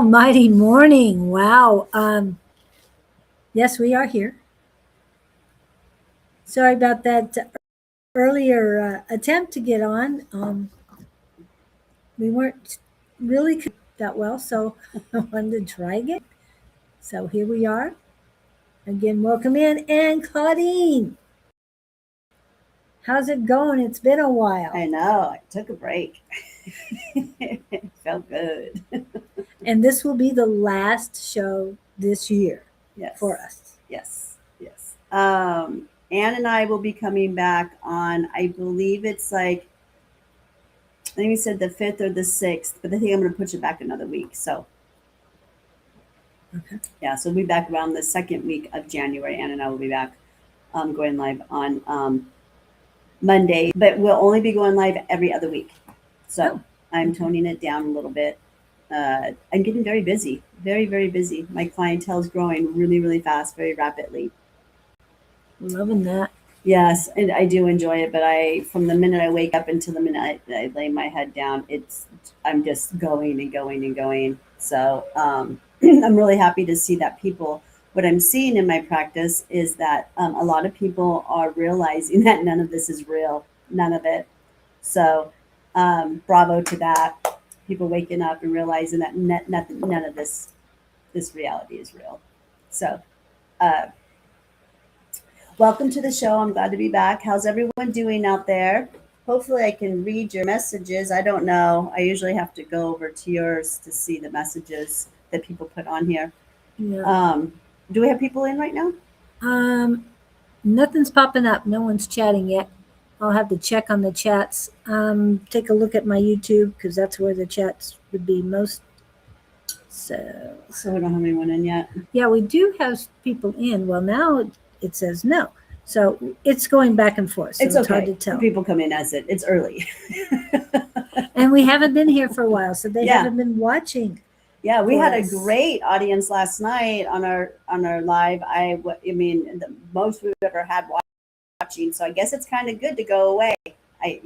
Mighty morning. Wow. Yes, we are here. Sorry about that earlier attempt to get on. We weren't really that well, so I wanted to try again. So here we are. Again, welcome in. And Claudine, how's it going? It's been a while. I know. I took a break. It felt good. And this will be the last show this year Yes. for us. Yes. Yes. Anne and I will be coming back on, I believe it's like, I think we said the 5th or the 6th, but I think I'm going to push it back another week. So, Okay. yeah, so we'll be back around the second week of January. Anne and I will be back going live on Monday, but we'll only be going live every other week. So Oh. I'm toning it down a little bit. I'm getting very busy, very, very busy. My clientele is growing really, really fast, very rapidly. Loving that. Yes, and I do enjoy it, but from the minute I wake up until the minute I lay my head down, I'm just going and going and going. So I'm really happy to see that what I'm seeing in my practice is that a lot of people are realizing that none of this is real, none of it. So bravo to that. People waking up and realizing that none of this reality is real. So uh, welcome to the show. I'm glad to be back. How's everyone doing out there? Hopefully, I can read your messages. I don't know. I usually have to go over to yours to see the messages that people put on here. Yeah. Do we have people in right now? Nothing's popping up. No one's chatting yet. I'll have to check on the chats. Take a look at my YouTube because that's where the chats would be most. So we don't have anyone in yet. Yeah, we do have people in. Well, now it says no. So it's going back and forth. So it's okay. Hard to tell. People come in as it's early. And we haven't been here for a while, so they haven't been watching. Yeah, we had a great audience last night on our live. I mean, the most we've ever had watching. So I guess it's kind of good to go away. It's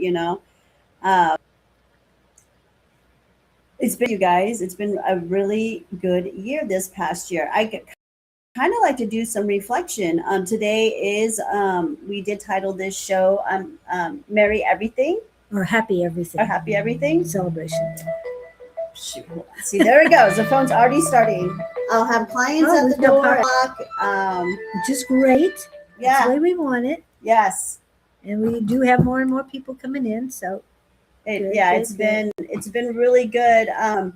been, you guys. It's been a really good year this past year. I kind of like to do some reflection. Today is we did title this show "Merry Everything" or "Happy Everything" or "Happy Everything" celebration. Shoot. See, there it goes. The phone's already starting. I'll have clients at the door. Which is great. Yeah. That's the way we want it. Yes. And we do have more and more people coming in. So it's been really good. And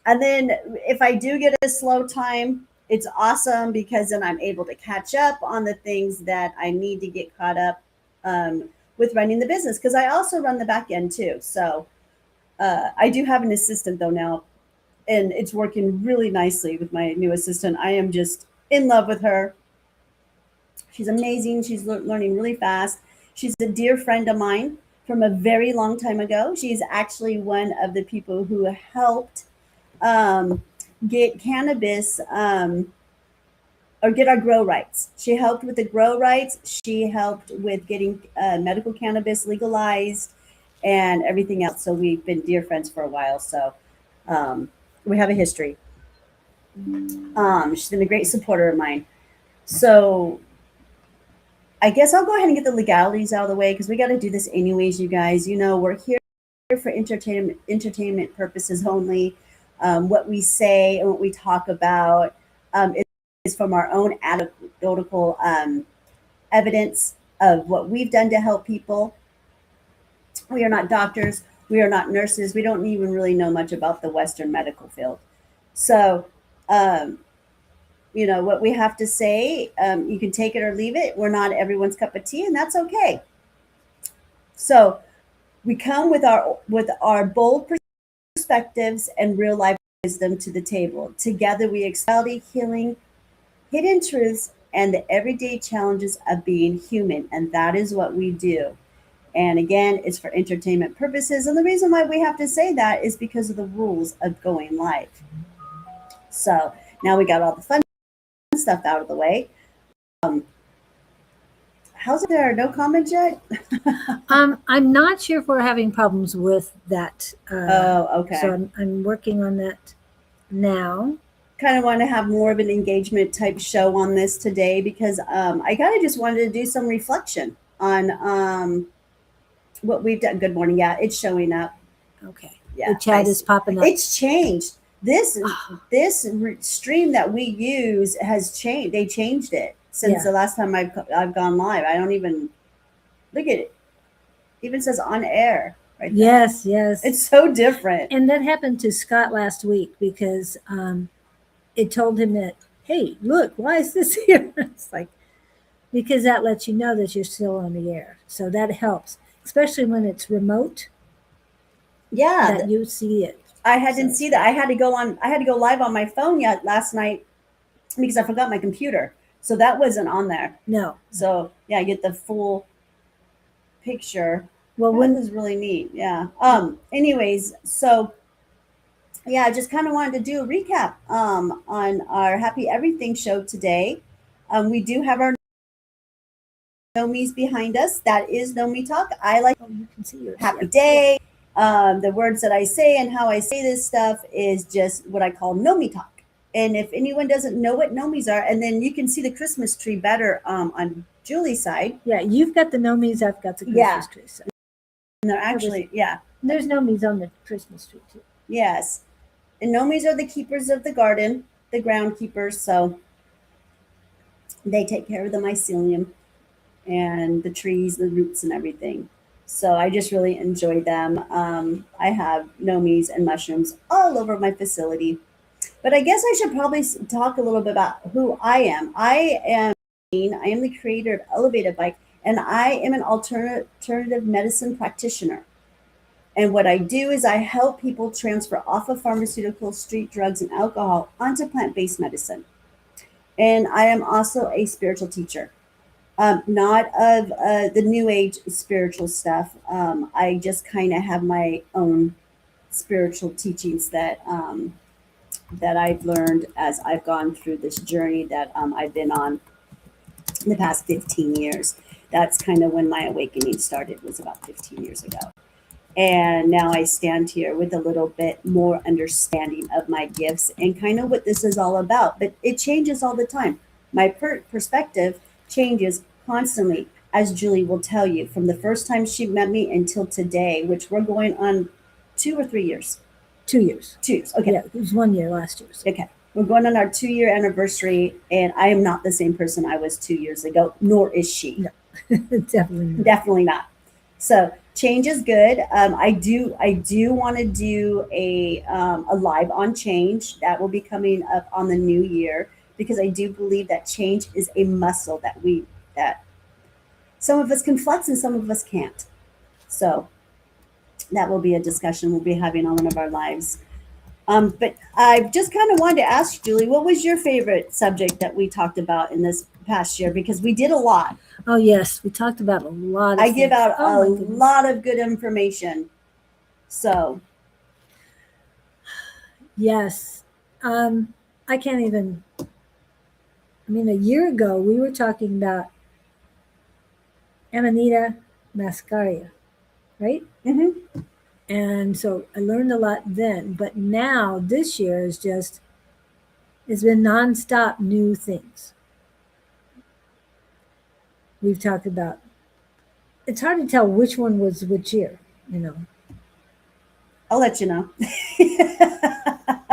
then if I do get a slow time, it's awesome because then I'm able to catch up on the things that I need to get caught up with running the business because I also run the back end too. So I do have an assistant though now, and it's working really nicely with my new assistant. I am just in love with her. She's amazing. She's learning really fast. She's a dear friend of mine from a very long time ago. She's actually one of the people who helped get cannabis or get our grow rights. She helped with the grow rights. She helped with getting medical cannabis legalized and everything else. So we've been dear friends for a while. So we have a history. She's been a great supporter of mine. So I guess I'll go ahead and get the legalities out of the way because we got to do this anyways, you guys. We're here for entertainment purposes only. What we say and what we talk about is from our own anecdotal evidence of what we've done to help people. We are not doctors. We are not nurses. We don't even really know much about the Western medical field. So, what we have to say, you can take it or leave it. We're not everyone's cup of tea, and that's okay. So we come with our bold perspectives and real life wisdom to the table. Together we explore healing, hidden truths, and the everyday challenges of being human. And that is what we do. And again, it's for entertainment purposes. And the reason why we have to say that is because of the rules of going live. So now we got all the fun stuff out of the way. How's it there? No comments yet? I'm not sure if we're having problems with that. Okay. So I'm working on that now. Kind of want to have more of an engagement type show on this today because I kind of just wanted to do some reflection on what we've done. Good morning. Yeah, it's showing up. Okay. Yeah, The chat is popping up. It's changed. This stream that we use has changed. They changed it since Yeah. the last time I've gone live. I don't even look at it. Even says on air right there. Yes, yes. It's so different. And that happened to Scott last week because it told him that, hey, look, why is this here? It's like, because that lets you know that you're still on the air. So that helps, especially when it's remote, Yeah, that you see it. I didn't see that. I had to go live on my phone yet last night because I forgot my computer. So that wasn't on there. No. So yeah, I get the full picture. Well, That when was really neat. Yeah. Anyways, so yeah, I just kind of wanted to do a recap on our Happy Everything show today. We do have our No Me's behind us. That is No Me Talk. I like you can see yours. happy Yeah. day. The words that I say and how I say this stuff is just what I call No Me Talk. And if anyone doesn't know what No Me's are, and then you can see the Christmas tree better on Julie's side. Yeah, you've got the no me's, I've got the Christmas tree. So. And they're actually, yeah. And there's no me's on the Christmas tree too. Yes. And Nomis are the keepers of the garden, the ground keepers. So they take care of the mycelium and the trees, the roots, and everything. So I just really enjoy them. I have Nomis and mushrooms all over my facility. But I guess I should probably talk a little bit about who I am. I am the creator of Elevated Bike, and I am an alternative medicine practitioner. And what I do is I help people transfer off of pharmaceuticals, street drugs, and alcohol onto plant-based medicine. And I am also a spiritual teacher, not of the new age spiritual stuff. I just kind of have my own spiritual teachings that that I've learned as I've gone through this journey that I've been on in the past 15 years. That's kind of when my awakening started, was about 15 years ago. And now I stand here with a little bit more understanding of my gifts and kind of what this is all about. But it changes all the time. My perspective changes constantly, as Julie will tell you, from the first time she met me until today, which we're going on 2 or 3 years. 2 years. 2 years. Okay. Yeah, it was 1 year last year. So. Okay. We're going on our 2-year anniversary, and I am not the same person I was 2 years ago, nor is she. No, definitely not. Definitely not. So change is good. I do want to do a live on change that will be coming up on the new year because I do believe that change is a muscle that some of us can flex and some of us can't. So that will be a discussion we'll be having on one of our lives. But I just kind of wanted to ask Julie, what was your favorite subject that we talked about in this past year? Because we did a lot. Oh, yes. We talked about a lot of I things. give out a lot of good information. So. Yes. I can't even. I mean, a year ago, we were talking about Amanita muscaria, right? Mm-hmm. And so I learned a lot then. But now, this year is just, it's been nonstop new things. We've talked about, it's hard to tell which one was which year, you know. I'll let you know.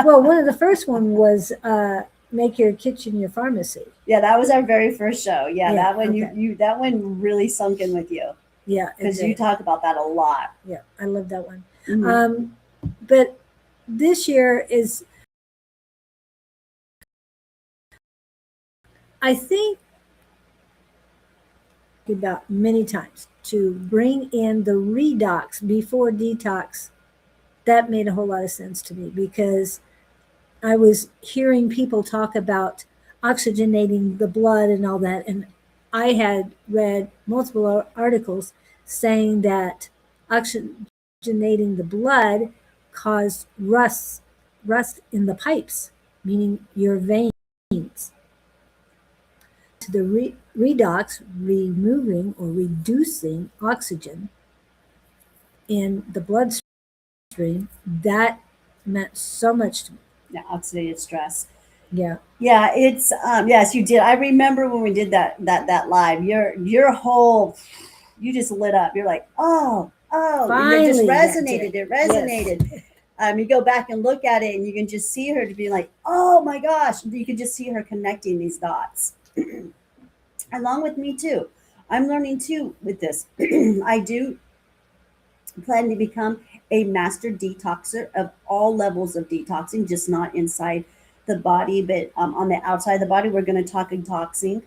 Well, one of the first one was make your kitchen your pharmacy. Yeah, that was our very first show. Yeah, that one okay. you that one really sunk in with you. Yeah, because you talk about that a lot. Yeah, I love that one. Mm-hmm. But this year is, I think, about many times to bring in the redox before detox. That made a whole lot of sense to me because I was hearing people talk about oxygenating the blood and all that. And I had read multiple articles saying that oxygenating the blood caused rust in the pipes, meaning your veins. The redox, removing or reducing oxygen in the bloodstream, that meant so much to me. Yeah, oxidative stress. Yeah. Yeah, it's yes, you did. I remember when we did that live. Your whole you just lit up. You're like, oh, and it just Finally that resonated. day. It Yes. resonated. You go back and look at it, and you can just see her to be like, oh my gosh. You can just see her connecting these dots, along with me too. I'm learning too with this. I do plan to become a master detoxer of all levels of detoxing, just not inside the body, but on the outside of the body. We're going to talk detoxing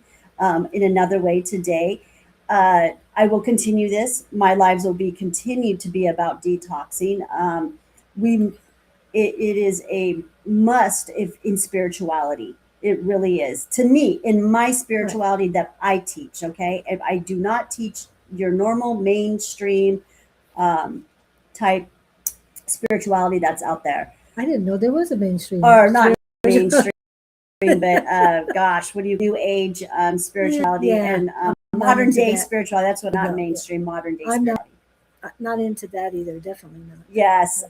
in another way today. I will continue this. My lives will be continued to be about detoxing. We it is a must if in spirituality. It really is to me in my spirituality that I teach. Okay, if I do not teach your normal mainstream um, type spirituality that's out there, I didn't know there was a mainstream. or not mainstream, but gosh, what do you new age spirituality Yeah, and I'm not modern into day that. spirituality? That's what not No, yeah. mainstream, modern day I'm spirituality. not into that either. Definitely not. Yes,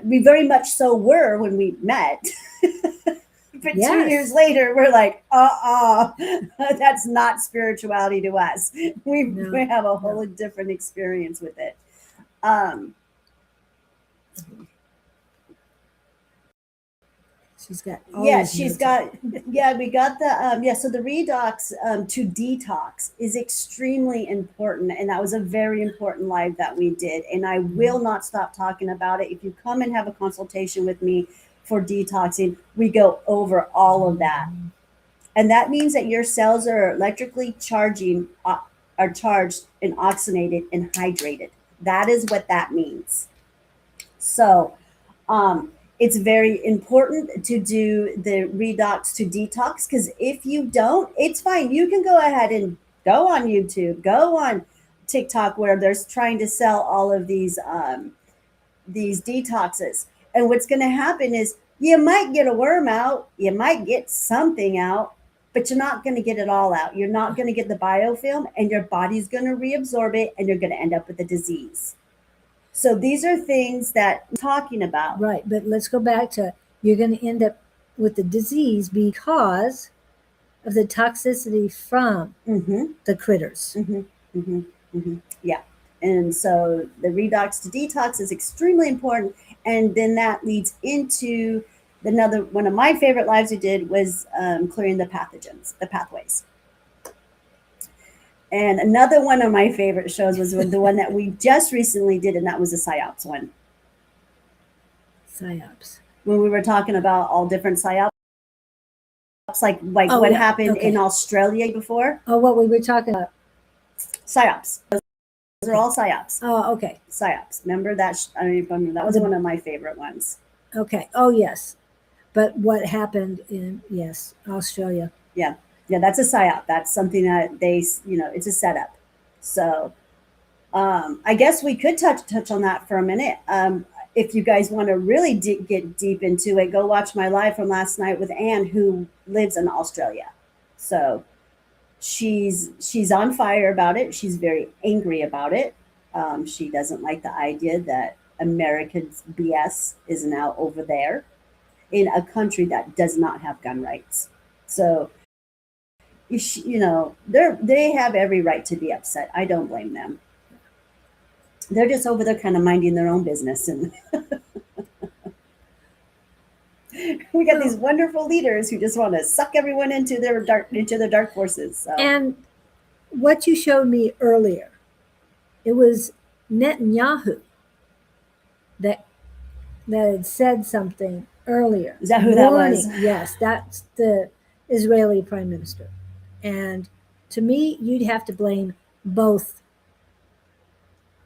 we very much so were when we met. But 2 years Yes. later, we're like, that's not spirituality to us. We No, have a no. whole different experience with it. Um, She's got all yeah, these she's notes on. got, yeah, we got the, so the redox to detox is extremely important. And that was a very important live that we did. And I will not stop talking about it. If you come and have a consultation with me for detoxing, we go over all of that. And that means that your cells are electrically charging, are charged and oxygenated and hydrated. That is what that means. So, it's very important to do the redox to detox, because if you don't, it's fine. You can go ahead and go on YouTube, go on TikTok, where they're trying to sell all of these detoxes. And what's going to happen is you might get a worm out, you might get something out, but you're not going to get it all out. You're not going to get the biofilm, and your body's going to reabsorb it, and you're going to end up with a disease. So these are things that I'm talking about. Right, but let's go back to you're going to end up with the disease because of the toxicity from Mm-hmm. the critters. Mm-hmm. Mm-hmm. Mm-hmm. Yeah. And so the redox to detox is extremely important. And then that leads into another one of my favorite lives we did was clearing the pathogens, the pathways. And another one of my favorite shows was the one that we just recently did, and that was the PSYOPs one. PSYOPs. When we were talking about all different PSYOPs, like Oh, what yeah. happened Okay. in Australia before. Oh, what we were talking about. PSYOPs. Those are all PSYOPs. Oh, okay. PSYOPs. Remember that? I don't even remember. That was one of my favorite ones. Okay. Oh, yes. But what happened in, yes, Australia. Yeah. Yeah, that's a PSYOP. That's something that they, it's a setup. So I guess we could touch on that for a minute. If you guys want to really get deep into it, go watch my live from last night with Anne, who lives in Australia. So she's on fire about it. She's very angry about it. She doesn't like the idea that Americans BS is now over there in a country that does not have gun rights. So they have every right to be upset. I don't blame them. They're just over there kind of minding their own business, and we got these wonderful leaders who just want to suck everyone into their dark forces. So. And what you showed me earlier, it was Netanyahu that had said something earlier. Is that who that was? Yes, that's the Israeli prime minister. And to me, you'd have to blame both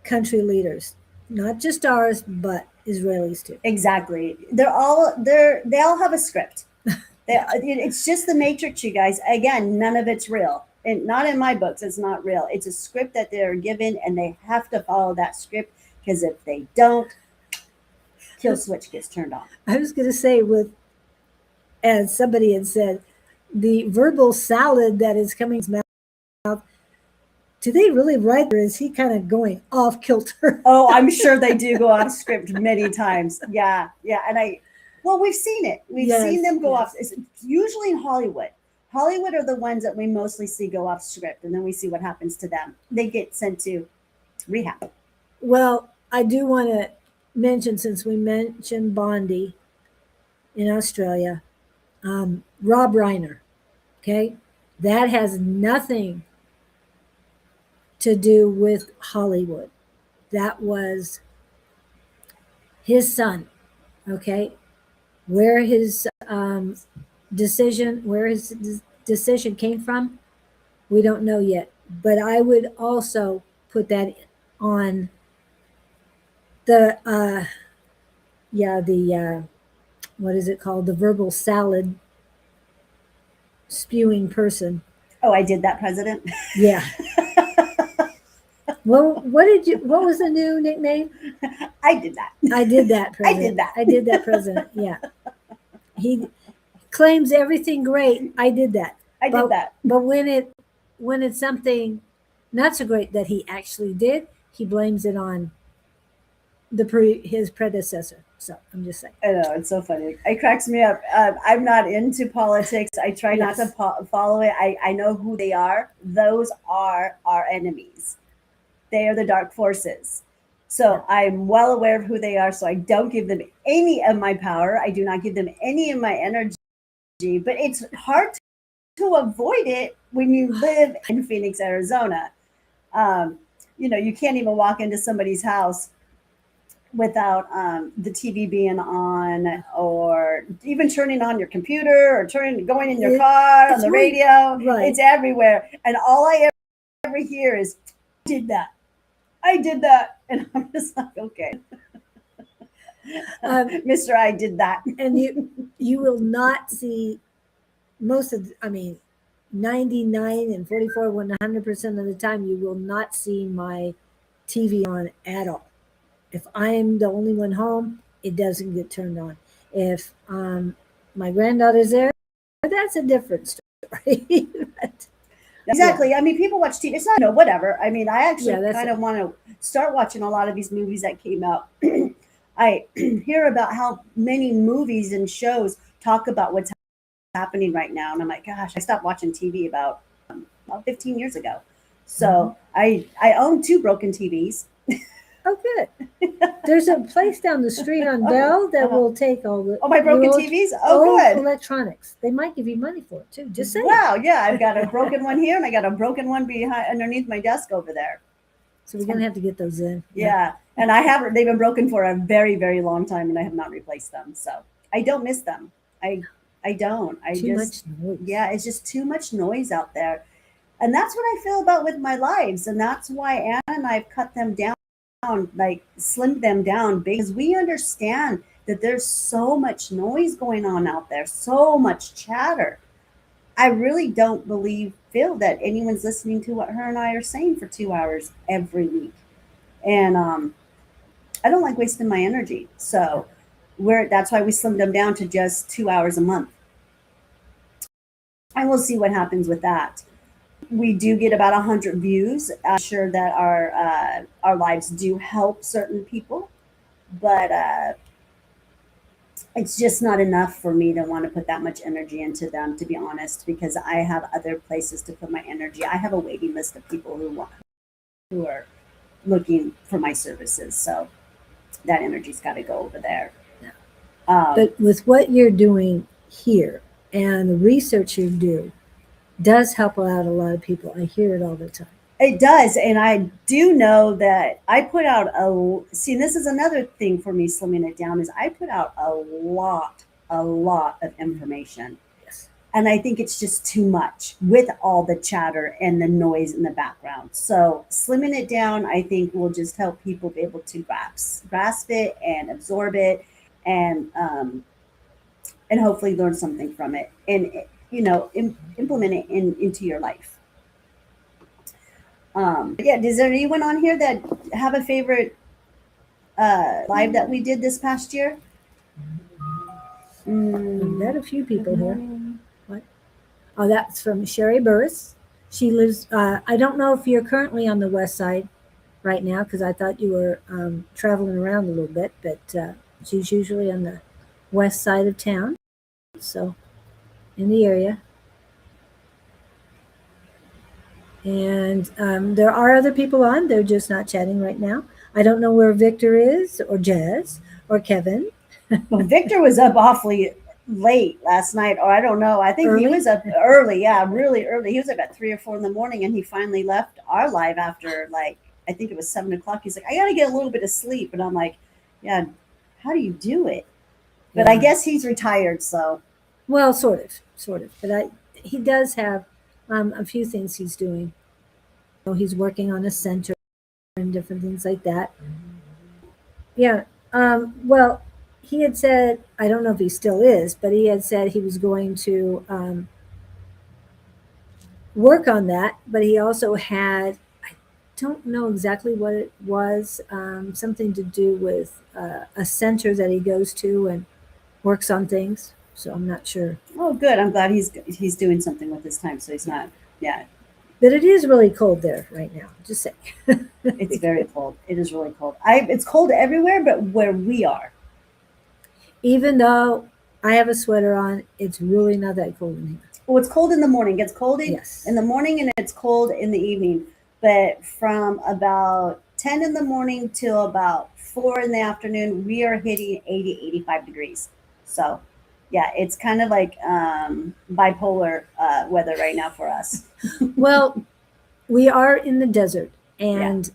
country leaders, not just ours, but Israelis too. Exactly. They all have a script. It's just the matrix, you guys. Again, none of it's real. And not in my books, it's not real. It's a script that they're given, and they have to follow that script, because if they don't, kill switch gets turned on. I was going to say, as somebody had said, the verbal salad that is coming to his mouth, do they really write, or is he kind of going off kilter? Oh, I'm sure they do go off script many times. Yeah. And Well, we've seen it. We've seen them go off. It's usually in Hollywood. Hollywood are the ones that we mostly see go off script, and then we see what happens to them. They get sent to rehab. Well, I do want to mention, since we mentioned Bondi in Australia, Rob Reiner. Okay, that has nothing to do with Hollywood. That was his son. Okay, where his decision came from, we don't know yet. But I would also put that on the what is it called? The verbal salad spewing person. Oh, I did that, President. Yeah. Well, what was the new nickname? I did that. I did that, President. I did that. I did that, President. Yeah. He claims everything great. I did that. I did that. But when it's something not so great that he actually did, he blames it on his predecessor. So I'm just saying. I know, it's so funny. It cracks me up. I'm not into politics. I try not to follow it. I know who they are. Those are our enemies. They are the dark forces. So I'm well aware of who they are. So I don't give them any of my power. I do not give them any of my energy. But it's hard to avoid it when you live in Phoenix, Arizona. You can't even walk into somebody's house without the TV being on, or even turning on your computer, or going in your car on the radio. Right. It's everywhere. And all I ever hear is, I did that. And I'm just like, okay. Mr. I did that. And you will not see most of, 99 and 44, 100% of the time, you will not see my TV on at all. If I'm the only one home, it doesn't get turned on. If my granddaughter's there, that's a different story. But, exactly. Yeah. People watch TV. It's not, whatever. I actually kind of want to start watching a lot of these movies that came out. I hear about how many movies and shows talk about what's happening right now. And I'm like, gosh, I stopped watching TV about 15 years ago. So I own 2 broken TVs. Oh, good. There's a place down the street on Bell that will take all the my broken TVs. Oh, good. Electronics. They might give you money for it too. Just saying. Wow. Yeah, I've got a broken one here, and I got a broken one underneath my desk over there. So we're gonna have to get those in. Yeah, and they've been broken for a very, very long time, and I have not replaced them. So I don't miss them. I don't. Too much noise. Yeah, it's just too much noise out there, and that's what I feel about with my lives, and that's why Anna and I've cut them down. Like slimmed them down, because we understand that there's so much noise going on out there, so much chatter. I really don't feel that anyone's listening to what her and I are saying for 2 hours every week. And I don't like wasting my energy. So that's why we slimmed them down to just 2 hours a month. And we'll see what happens with that. We do get about 100 views. I'm sure that our lives do help certain people, but it's just not enough for me to want to put that much energy into them, to be honest, because I have other places to put my energy. I have a waiting list of people who are looking for my services. So that energy's got to go over there. Yeah. But with what you're doing here and the research you do, does help out a lot of people. I hear it all the time. It does. And I do know that I put out this is another thing for me, slimming it down, is I put out a lot of information. Yes. And I think it's just too much with all the chatter and the noise in the background. So slimming it down, I think, will just help people be able to grasp it and absorb it, and hopefully learn something from it, and implement it into your life. Is there anyone on here that have a favorite live that we did this past year? We've got a few people here. What? Oh, that's from Sherry Burris. She lives, I don't know if you're currently on the west side right now, because I thought you were traveling around a little bit, but she's usually on the west side of town, so in the area. And there are other people on. They're just not chatting right now. I don't know where Victor is, or Jez, or Kevin. Well, Victor was up awfully late last night, or I don't know. I think he Early? was up early. Yeah, really early. He was up at 3 or 4 in the morning, and he finally left our live after, like, I think it was 7 o'clock. He's like, I got to get a little bit of sleep. And I'm like, yeah, how do you do it? But I Yeah. guess he's retired, so. Well, sort of. But he does have a few things he's doing. He's working on a center and different things like that. Yeah. Well, he had said, I don't know if he still is, but he had said he was going to work on that. But he also had, I don't know exactly what it was, something to do with a center that he goes to and works on things. So I'm not sure. Oh, good. I'm glad he's doing something with his time, so he's not. Yeah, But it is really cold there right now. Just saying. it's very cold. It is really cold. It's cold everywhere, but where we are. Even though I have a sweater on, it's really not that cold in here. Well, it's cold in the morning. It gets cold Yes. in the morning, and it's cold in the evening. But from about 10 in the morning till about 4 in the afternoon, we are hitting 80, 85 degrees. So, yeah, it's kind of like bipolar weather right now for us. Well, we are in the desert, and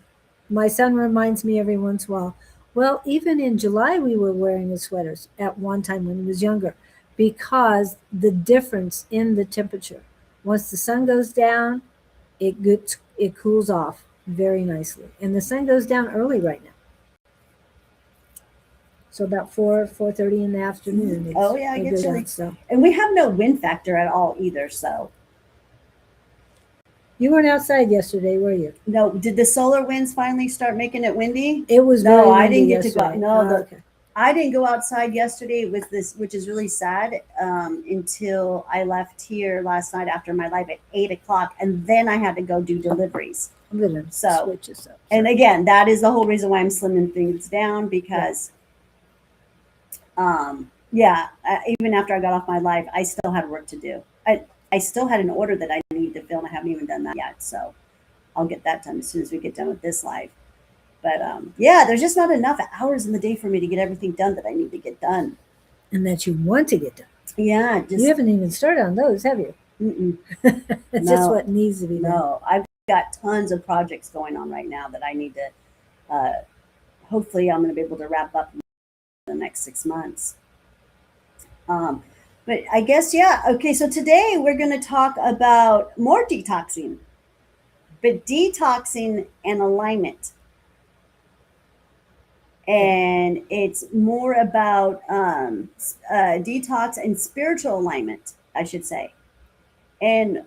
my son reminds me every once in a while, well, even in July, we were wearing the sweaters at one time when he was younger, because the difference in the temperature. Once the sun goes down, it cools off very nicely, and the sun goes down early right now. So about 4:30 in the afternoon. Oh, yeah, it gets chilly. So And we have no wind factor at all either. So, you weren't outside yesterday, were you? no, did the solar winds finally start making it windy? It was No, very I windy didn't get to go. yesterday. No, Oh, okay. I didn't go outside yesterday with this, which is really sad, until I left here last night after my live at 8 o'clock, and then I had to go do deliveries. I'm gonna So- switch this up. And again, that is the whole reason why I'm slimming things down, because, even after I got off my live, I still had work to do. I still had an order that I needed to fill, and I haven't even done that yet. So I'll get that done as soon as we get done with this live. But there's just not enough hours in the day for me to get everything done that I need to get done. And that you want to get done. Yeah, You haven't even started on those, have you? mm-mm. It's just No. what needs to be done. No, I've got tons of projects going on right now that I need to. Hopefully, I'm going to be able to wrap up in the next 6 months. But I guess, okay, so today we're going to talk about more detoxing, but detoxing and alignment. And it's more about detox and spiritual alignment, I should say. And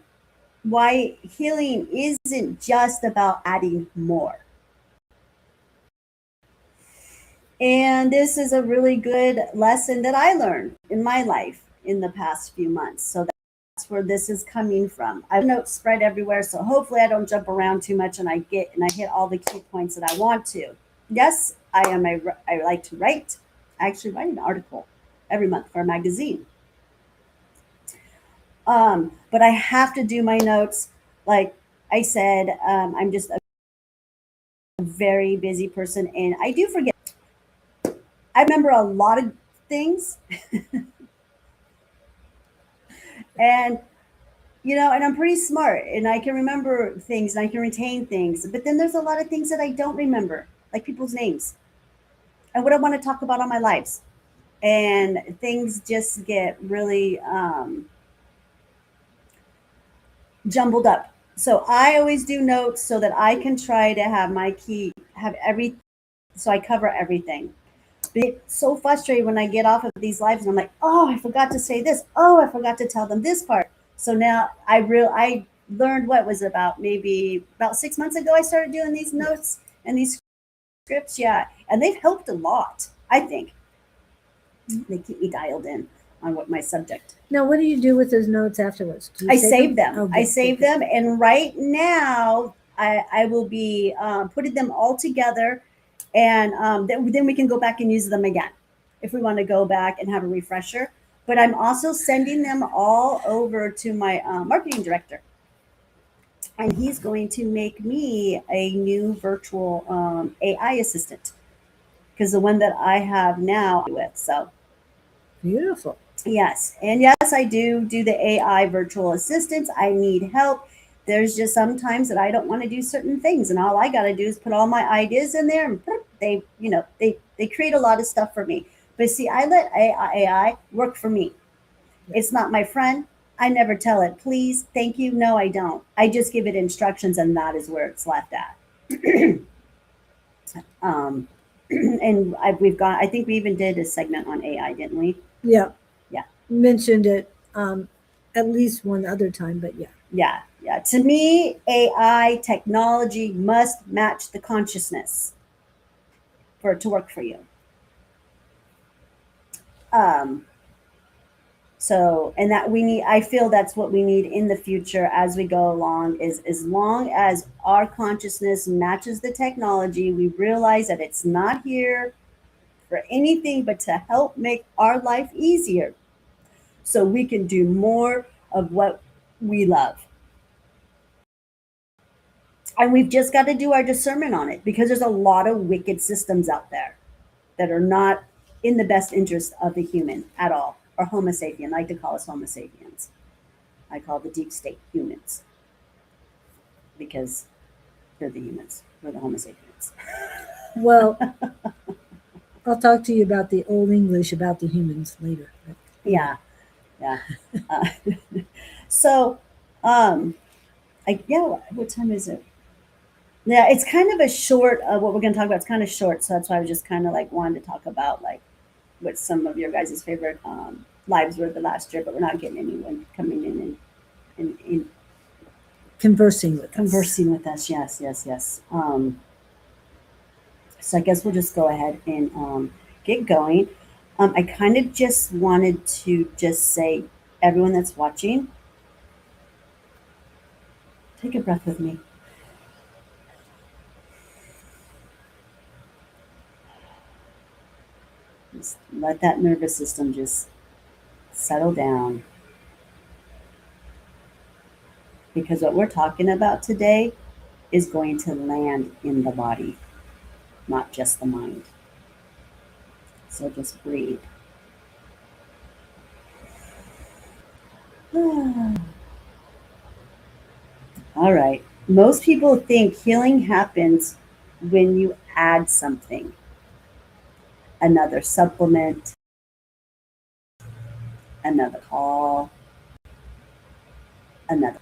why healing isn't just about adding more. And this is a really good lesson that I learned in my life in the past few months. So that's where this is coming from. I have notes spread everywhere, so hopefully I don't jump around too much and I hit all the key points that I want to. Yes, I like to write. I actually write an article every month for a magazine. But I have to do my notes. Like I said, I'm just a very busy person, and I do forget. I remember a lot of things. And and I'm pretty smart, and I can remember things, and I can retain things. But then there's a lot of things that I don't remember, like people's names and what I want to talk about on my lives. And things just get really jumbled up. So I always do notes so that I can try to so I cover everything. But it's so frustrating when I get off of these lives and I'm like, oh, I forgot to say this. Oh, I forgot to tell them this part. So now I learned what was maybe about 6 months ago, I started doing these notes and these scripts. Yeah. And they've helped a lot, I think. They keep me dialed in on what my subject. Now, what do you do with those notes afterwards? Do you I save them. Oh, I good, save good. them. And right now I will be putting them all together, and then we can go back and use them again. if we want to go back and have a refresher. But I'm also sending them all over to my marketing director. And he's going to make me a new virtual AI assistant because the one that I have now with. So Beautiful. yes, and yes, I do the AI virtual assistants. I need help. There's just sometimes that I don't want to do certain things, and all I got to do is put all my ideas in there, and they, they create a lot of stuff for me. But see, I let AI work for me. It's not my friend. I never tell it, please, thank you. No, I don't. I just give it instructions, and that is where it's left at. um, and we've got. I think we even did a segment on AI, didn't we? Yeah. Yeah. Mentioned it at least one other time, but yeah. Yeah. To me, AI technology must match the consciousness for it to work for you. Um, and that we need, I feel that's what we need in the future as we go along, is as long as our consciousness matches the technology, we realize that it's not here for anything but to help make our life easier so we can do more of what we love. And we've just got to do our discernment on it because there's a lot of wicked systems out there that are not in the best interest of the human at all, or Homo sapien. I like to call us Homo sapiens. I call the deep state humans because they're the humans. We're the Homo sapiens. Well, I'll talk to you about the Old English about the humans later. Yeah. Uh, so, what time is it? Yeah, it's kind of a short. What we're going to talk about. It's kind of short, so that's why I was just kind of like wanted to talk about like what some of your guys' favorite lives were the last year, but we're not getting anyone coming in and Conversing with us. Yes. So I guess we'll just go ahead and get going. I kind of just wanted to just say, everyone that's watching, take a breath with me. Just let that nervous system just settle down. Because what we're talking about today is going to land in the body, not just the mind. So just breathe. All right. Most people think healing happens when you add something, another supplement, another call, another.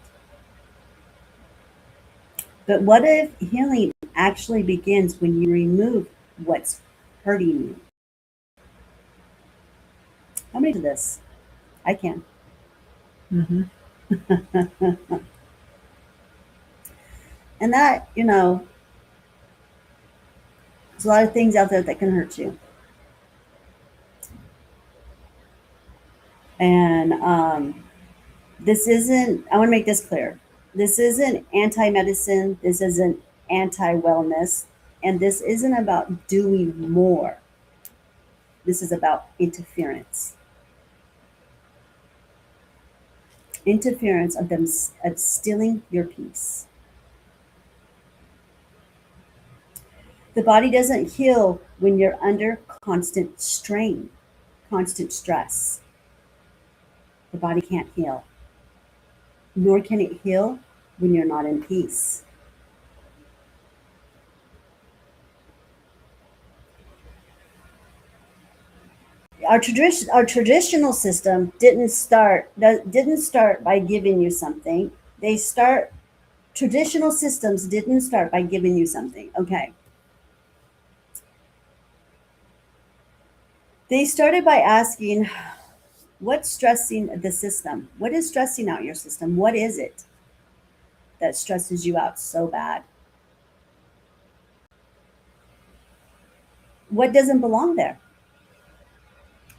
But what if healing actually begins when you remove what's hurting you? How many do this? I can. Mm-hmm. And that, there's a lot of things out there that can hurt you. And this isn't, I want to make this clear. This isn't anti medicine. This isn't anti wellness. And this isn't about doing more. This is about interference. Interference of stealing your peace. The body doesn't heal when you're under constant strain, constant stress. The body can't heal. Nor can it heal when you're not in peace. Our traditional system didn't start by giving you something. Traditional systems didn't start by giving you something. Okay. They started by asking, what's stressing the system? What is stressing out your system? What is it that stresses you out so bad? What doesn't belong there?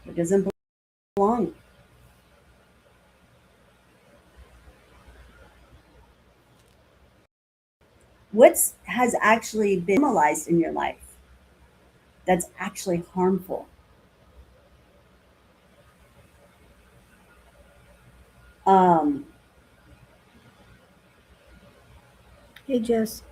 What doesn't belong? What has actually been normalized in your life that's actually harmful? Um, Hey, Jess.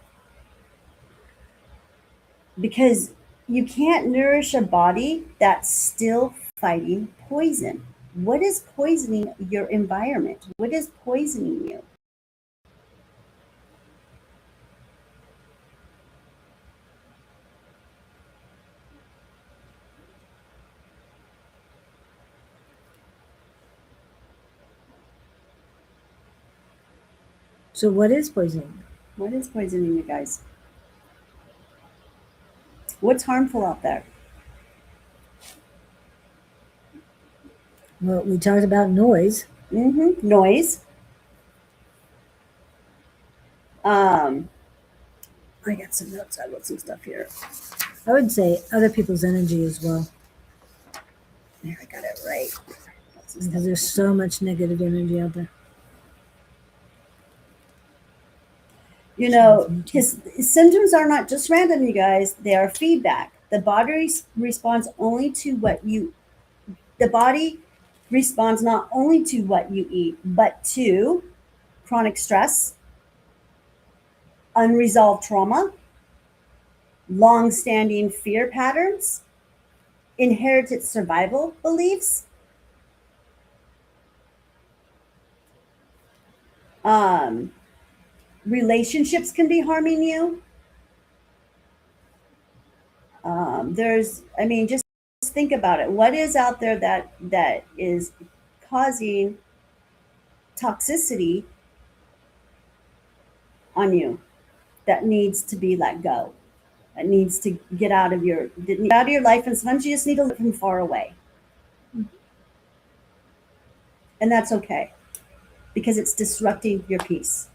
because you can't nourish a body that's still fighting poison. What is poisoning your environment? What is poisoning you? So what is poisoning? What is poisoning you guys? What's harmful out there? Well, we talked about noise. Noise. Um, I got some notes. I wrote some stuff here. I would say other people's energy as well, There, I got it right. because there's so much negative energy out there. You know, his symptoms are not just random, you guys. They are feedback. The body responds only to what you. The body responds not only to what you eat, but to chronic stress, unresolved trauma, long-standing fear patterns, inherited survival beliefs. Um, Relationships can be harming you. I mean, just think about it. What is out there that is causing toxicity on you that needs to be let go? That needs to get out of your life, and sometimes you just need to look from far away, and that's okay because it's disrupting your peace.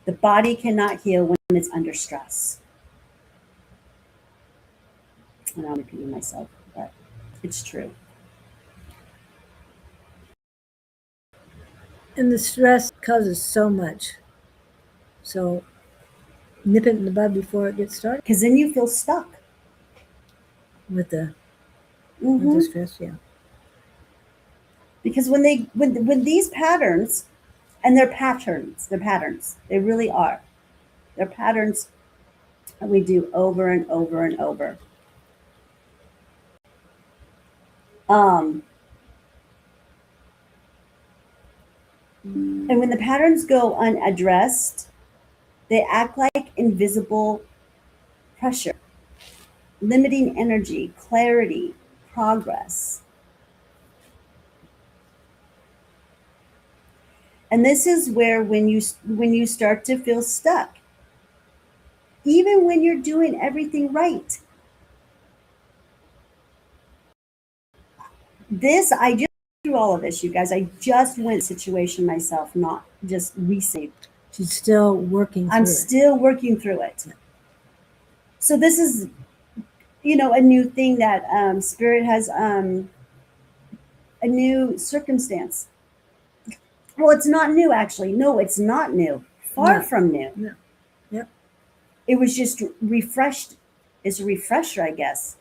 The body cannot heal when it's under stress. And I'm repeating myself, but it's true. And the stress causes so much. So nip it in the bud before it gets started Because then you feel stuck. with the Hmm. stress. Yeah. Because when these patterns, and they're patterns, they really are. They're patterns that we do over and over and over. Um, and when the patterns go unaddressed, they act like invisible pressure, limiting energy, clarity, progress. And this is where when you start to feel stuck, even when you're doing everything right. This I just through all of this, you guys. I just went situation myself, not just recently. She's still working I'm through it. still working through it. So this is, a new thing that Spirit has a new circumstance. Well, it's not new actually. No, it's not new. Far No. from new. No. Yep. It was just refreshed. It's a refresher, I guess.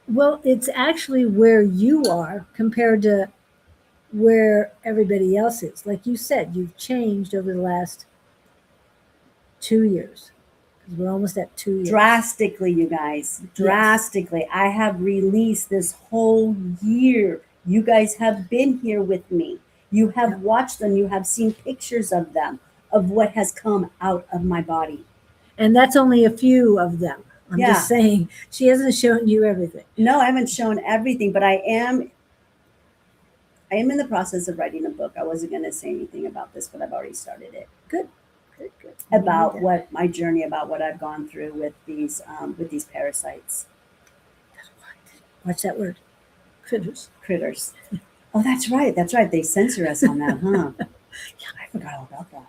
Well, it's actually where you are compared to where everybody else is. Like you said, you've changed over the last 2 years. Because we're almost at 2 years. Drastically, you guys. Drastically. I have released this whole year. You guys have been here with me. You have watched them. You have seen pictures of them, of what has come out of my body. And that's only a few of them. I'm Yeah. just saying, she hasn't shown you everything. No, I haven't shown everything, but I am in the process of writing a book. I wasn't going to say anything about this, but I've already started it. Good. Good, good. About what my journey, about what I've gone through with these parasites. Watch that word. Critters. Critters. Oh, that's right. That's right. They censor us on that, huh? Yeah, I forgot all about that.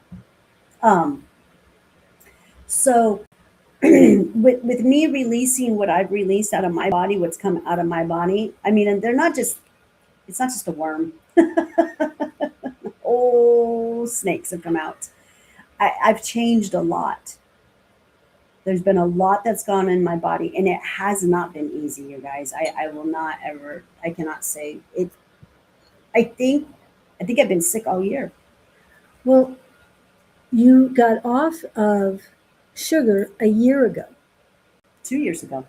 So with me releasing what I've released out of my body, what's come out of my body, I mean, and they're not just, it's not just a worm. Oh, snakes have come out. I've changed a lot. There's been a lot that's gone in my body, and it has not been easy, you guys. I will not ever, I cannot say it. I think I've been sick all year. Well, you got off of sugar a year ago. 2 years ago.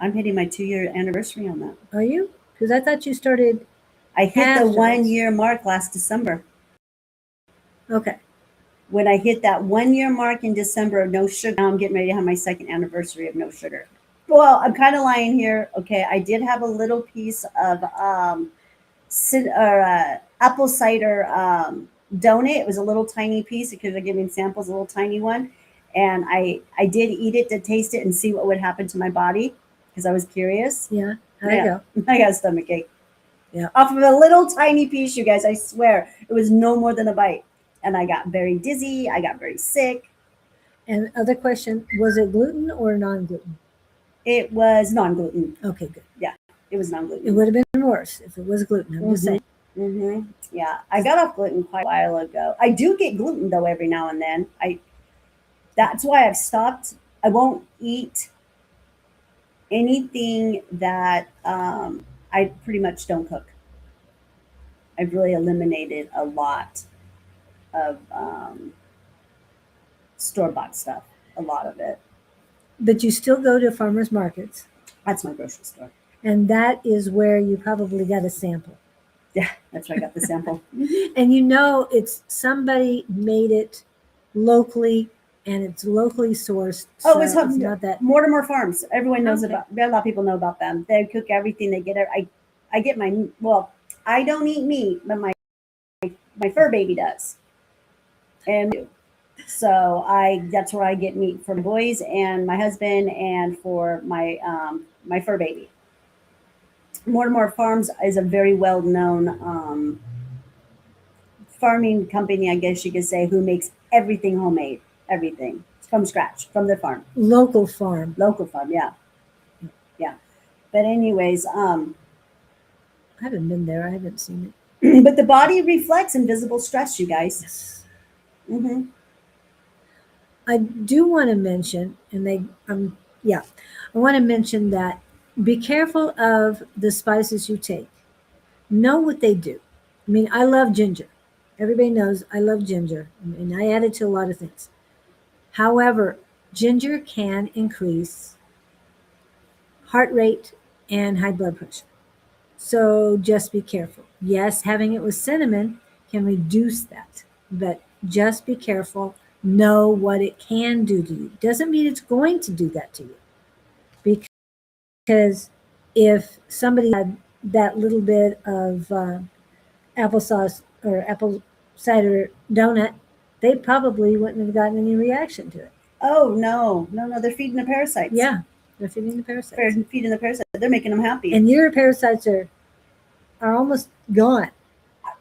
I'm hitting my 2 year anniversary on that. Are you? Because I thought you started I hit the afterwards. 1 year mark last December. Okay. When I hit that 1 year mark in December of no sugar, now I'm getting ready to have my second anniversary of no sugar. Well, I'm kind of lying here. Okay, I did have a little piece of apple cider donut. It was a little tiny piece because they're giving samples, a little tiny one, and I did eat it to taste it and see what would happen to my body because I was curious. Yeah. How'd it go? I got a stomach ache. Yeah. Off of a little tiny piece, you guys. I swear it was no more than a bite, and I got very dizzy. I got very sick. And other question, was it gluten or non-gluten? It was non-gluten. Okay, good. It was It non-gluten. would have been worse if it was gluten. I'm just saying. Yeah, I got off gluten quite a while ago. I do get gluten though every now and then. That's why I've stopped. I won't eat anything that I pretty much don't cook. I've really eliminated a lot of store-bought stuff. A lot of it. But you still go to farmers markets, That's my grocery store. and that is where you probably got a sample. Yeah, that's where I got the sample. And you know it's somebody made it locally and it's locally sourced. Oh, so it's not that. Mortimer Farms. Everyone knows Okay. about. A lot of people know about them. They cook everything. They get it. I get my. Well, I don't eat meat, but my fur baby does, and so that's where I get meat for my boys and my husband and for my fur baby. Mortimer Farms is a very well known farming company, I guess you could say, who makes everything homemade, everything from scratch, from their farm. Local farm. Local farm, yeah. Yeah. But anyways, I haven't been there. I haven't seen it. but the body reflects invisible stress, you guys. Yes. Hmm. I do want to mention, and I want to mention that be careful of the spices you take. Know what they do. I mean, I love ginger. Everybody knows I love ginger, and I add it to a lot of things. However, ginger can increase heart rate and high blood pressure. So just be careful. Yes, having it with cinnamon can reduce that, but just be careful. Know what it can do to you. Doesn't mean it's going to do that to you. Because if somebody had that little bit of applesauce or apple cider donut, they probably wouldn't have gotten any reaction to it. Oh no! They're feeding the parasites. Yeah, they're feeding the parasites. They're feeding the parasites. They're making them happy. And your parasites are almost gone.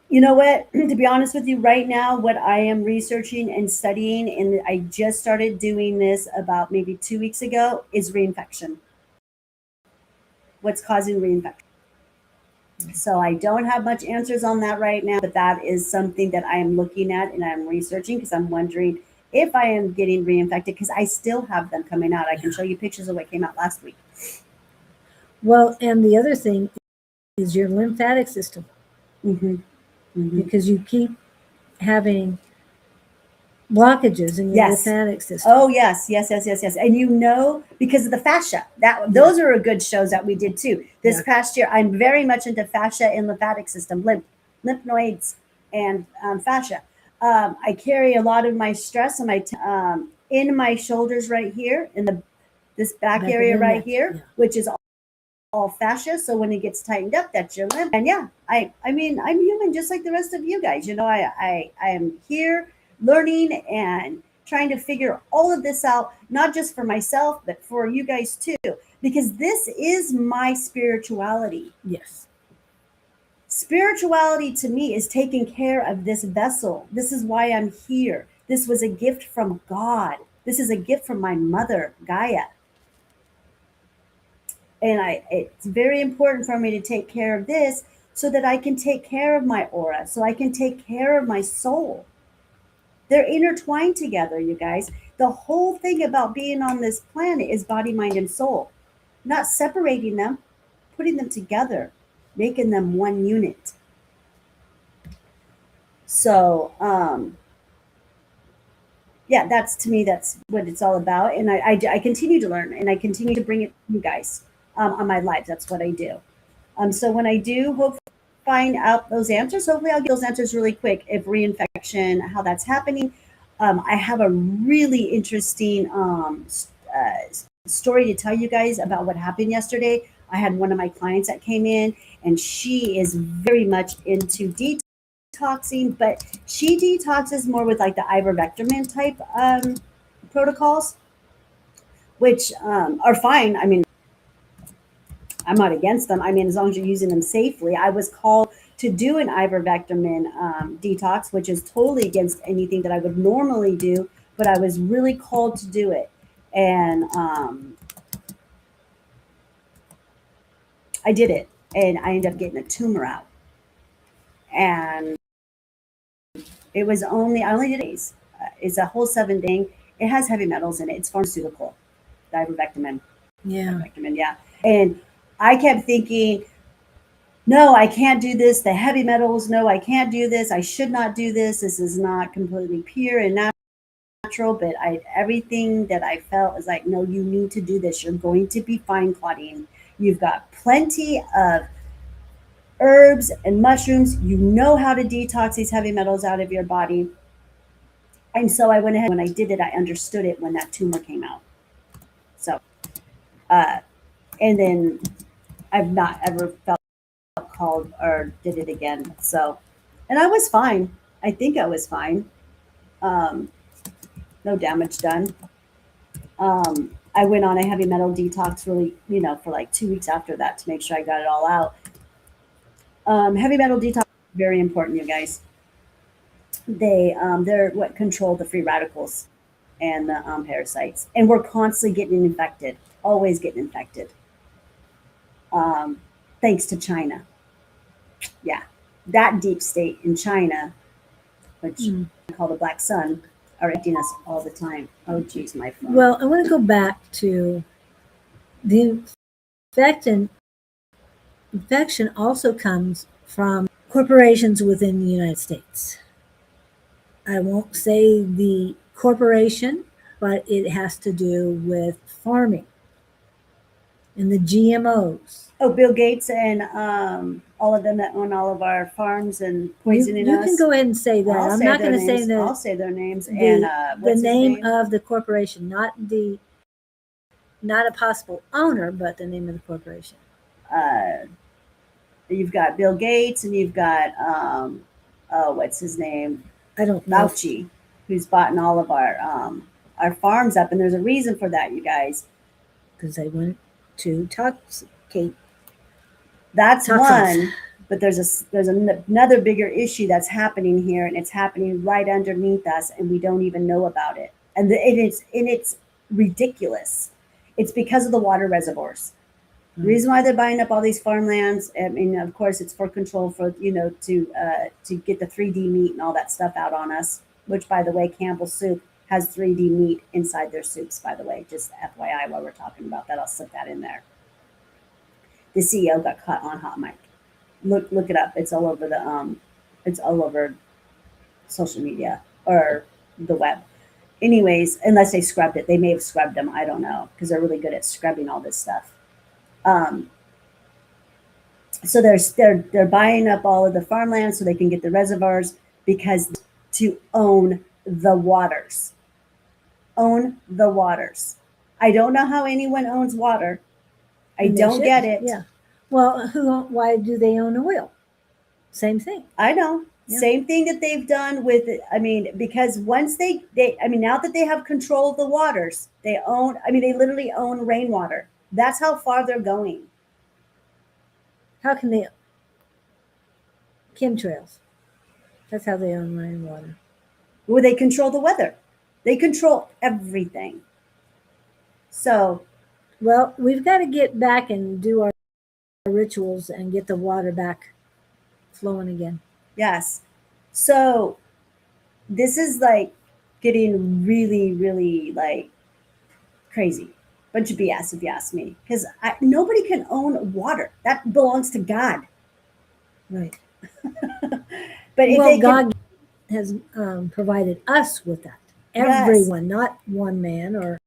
You know what? To be honest with you, right now, what I am researching and studying, and I just started doing this about maybe 2 weeks ago, is reinfection. What's causing reinfection? So I don't have much answers on that right now, but that is something that I am looking at and I'm researching because I'm wondering if I am getting reinfected because I still have them coming out. I can show you pictures of what came out last week. Well, and the other thing is your lymphatic system. Mm-hmm. Mm-hmm. Because you keep having blockages in your lymphatic system. Oh yes. And you know, because of the fascia, those are good shows that we did too. This past year, I'm very much into fascia and lymphatic system, lymph nodes and fascia. I carry a lot of my stress in my shoulders right here, in this back area right here, which is all fascia. So when it gets tightened up, that's your lymph. And I mean, I'm human just like the rest of you guys. You know, I am here learning and trying to figure all of this out, not just for myself, but for you guys too, because this is my spirituality. Yes. Spirituality to me is taking care of this vessel. This is why I'm here. This was a gift from God. This is a gift from my mother, Gaia. And it's very important for me to take care of this so that I can take care of my aura, so I can take care of my soul. They're intertwined together, you guys. The whole thing about being on this planet is body, mind, and soul. Not separating them, putting them together, making them one unit. So, yeah, that's to me, that's what it's all about. And I continue to learn and I continue to bring it to you guys on my lives. That's what I do. So when I do hopefully find out those answers, hopefully I'll get those answers really quick. If reinfection, how that's happening. I have a really interesting story to tell you guys about what happened yesterday. I had one of my clients that came in, and she is very much into detoxing, but she detoxes more with like the ivermectin type protocols, which are fine. I mean, I'm not against them. I mean, as long as you're using them safely. I was called to do an ivermectin detox, which is totally against anything that I would normally do, but I was really called to do it. And I did it, and I ended up getting a tumor out. And it was I only did days. It's a whole 7 day. It has heavy metals in it. It's pharmaceutical, the ivermectin. Yeah. Yeah. And I kept thinking, no, I can't do this. The heavy metals, no, I can't do this. I should not do this. This is not completely pure and natural. But everything that I felt was like, no, you need to do this. You're going to be fine, Claudine. You've got plenty of herbs and mushrooms. You know how to detox these heavy metals out of your body. And so I went ahead. When I did it, I understood it when that tumor came out. So, and then I've not ever felt called or did it again. So, and I was fine. I think I was fine. No damage done. I went on a heavy metal detox really, for like 2 weeks after that to make sure I got it all out. Heavy metal detox is very important, you guys. They're what control the free radicals and the parasites, and we're constantly getting infected, always getting infected. Thanks to China. Yeah, that deep state in China, which I call the Black Sun, are affecting us all the time. Oh, geez, my phone. Well, I want to go back to the infection. Infection also comes from corporations within the United States. I won't say the corporation, but it has to do with farming and the GMOs. Oh, Bill Gates and all of them that own all of our farms and poisoning You us. can go ahead and say that. I'm not going to say I'll that say their names. the What's name his name? of the corporation, not a possible owner, but the name of the corporation. You've got Bill Gates and you've got what's his name? I don't know. Fauci, who's bought all of our farms up, and there's a reason for that, you guys. Because they went to toxicate. That's Toxins. one, but there's another bigger issue that's happening here, and it's happening right underneath us, and we don't even know about it. And it's ridiculous. It's because of the water reservoirs. The reason why they're buying up all these farmlands, I mean, of course, it's for control, for to get the 3D meat and all that stuff out on us. Which, by the way, Campbell's soup has 3D meat inside their soups. By the way, just FYI, while we're talking about that, I'll slip that in there. The CEO got caught on hot mic. Look it up. It's all over it's all over social media or the web. Anyways, unless they scrubbed it, they may have scrubbed them. I don't know, because they're really good at scrubbing all this stuff. So they're buying up all of the farmland so they can get the reservoirs, because to own the waters. Own the waters. I don't know how anyone owns water. I don't get it. Yeah. Well, why do they own oil? Same thing. I know. Yeah. Same thing that they've done with it. I mean, because once they now that they have control of the waters, they literally own rainwater. That's how far they're going. How can they? Chemtrails. That's how they own rainwater. Well, they control the weather. They control everything. So, well, we've got to get back and do our rituals and get the water back flowing again. Yes. So this is like getting really, really like crazy. Bunch of BS, if you ask me. Because nobody can own water. That belongs to God. Right. But if well, God has provided us with that. Yes. Everyone, not one man or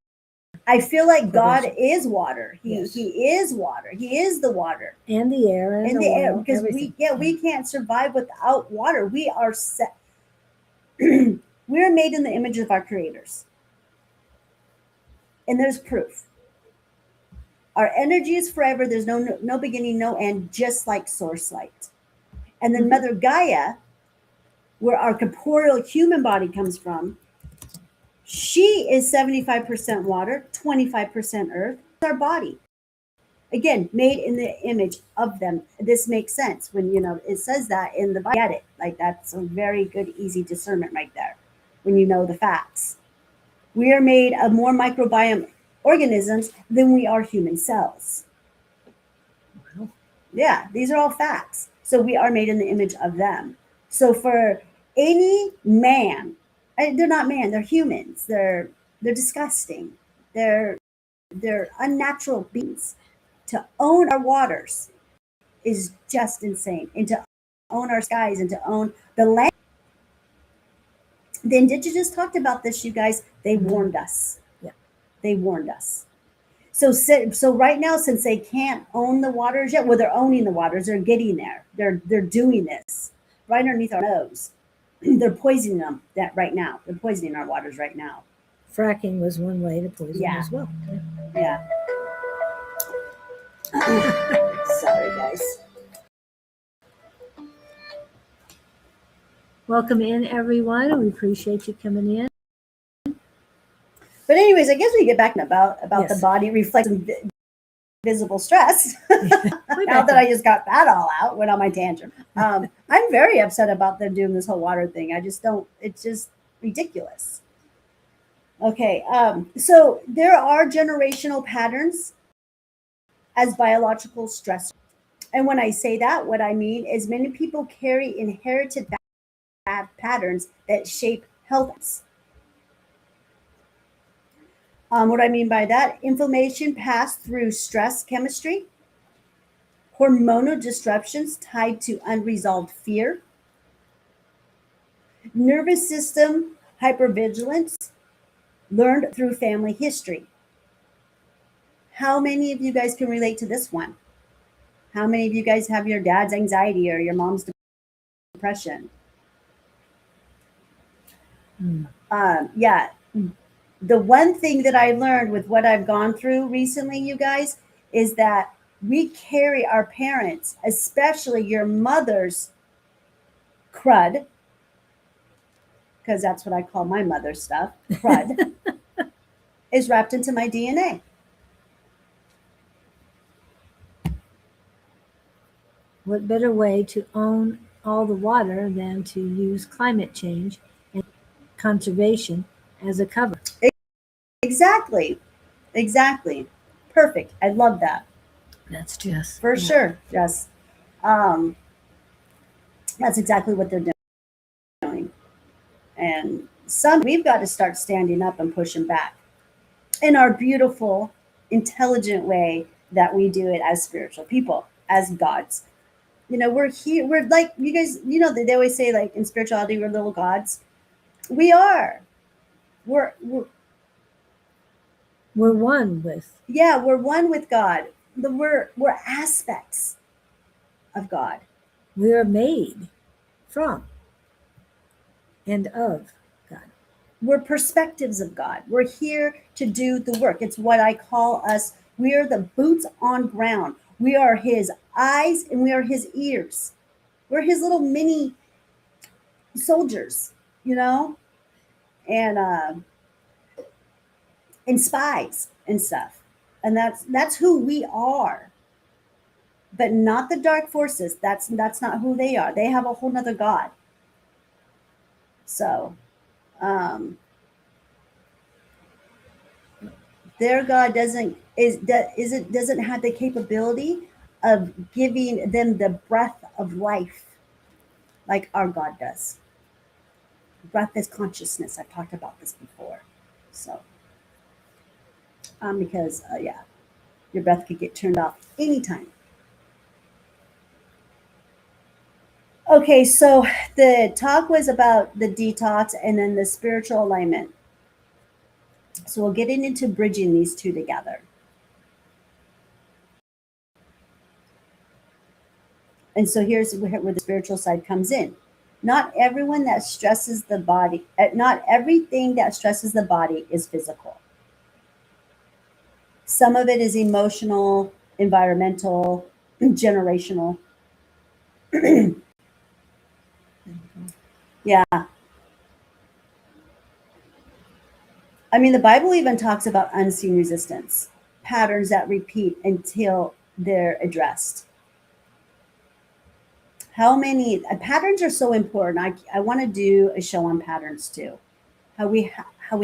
I feel like God Provision. is water. Yes. He is water. He is the water. and the air and And the the air, oil, because everything. we can't survive without water. We are set. We're made in the image of our creators. And there's proof. Our energy is forever. There's no beginning, no end, just like source light. And then Mhm. Mother Gaia, where our corporeal human body comes from, she is 75% water, 25% earth. Our body. Again, made in the image of them. This makes sense when it says that in the Bible. Get it? Like that's a very good, easy discernment right there. When you know the facts, we are made of more microbiome organisms than we are human cells. Wow. Yeah, these are all facts. So we are made in the image of them. So for any man, they're not man, they're humans. They're disgusting. They're unnatural beings. To own our waters is just insane. And to own our skies and to own the land. The indigenous talked about this, you guys. They warned us. Yeah. They warned us. So right now, since they can't own the waters yet, well, they're owning the waters. They're getting there. They're doing this right underneath our nose. They're poisoning them that right now. They're poisoning our waters right now. Fracking was one way to poison Yeah. as well. Yeah. Sorry, guys. Welcome in, everyone. We appreciate you coming in. But anyways, I guess we get back about Yes. the body reflecting visible stress. Way Now back that then. I just got that all out, went on my tangent. I'm very upset about them doing this whole water thing. I just don't. It's just ridiculous. Okay, so there are generational patterns as biological stress, and when I say that, what I mean is many people carry inherited bad patterns that shape health. What I mean by that, inflammation passed through stress chemistry, hormonal disruptions tied to unresolved fear, nervous system hypervigilance learned through family history. How many of you guys can relate to this one? How many of you guys have your dad's anxiety or your mom's depression? Yeah. The one thing that I learned with what I've gone through recently, you guys, is that we carry our parents, especially your mother's crud, because that's what I call my mother's stuff, crud, is wrapped into my DNA. What better way to own all the water than to use climate change and conservation as a cover? Exactly. Exactly. Perfect. I love that. That's just For sure. Yes. Um, that's exactly what they're doing. And we've got to start standing up and pushing back in our beautiful, intelligent way that we do it as spiritual people, as gods. We're here. We're like you guys. They always say like in spirituality we're little gods. We are. We're We're one with. yeah. We're one with God. We're aspects of God. We are made from and of God. We're perspectives of God. We're here to do the work. It's what I call us. We are the boots on ground. We are his eyes and we are his ears. We're his little mini soldiers, and spies and stuff. And that's who we are. But not the dark forces. That's not who they are. They have a whole nother God. So their God doesn't have the capability of giving them the breath of life like our God does. Breath is consciousness. I've talked about this before. So because yeah, your breath could get turned off anytime. Okay, so the talk was about the detox and then the spiritual alignment. So we'll get into bridging these two together. And so here's where the spiritual side comes in. Not everyone that stresses the body, not everything that stresses the body is physical. Some of it is emotional, environmental, generational. Yeah. I mean, the Bible even talks about unseen resistance, patterns that repeat until they're addressed. How many patterns are so important? I want to do a show on patterns too. How we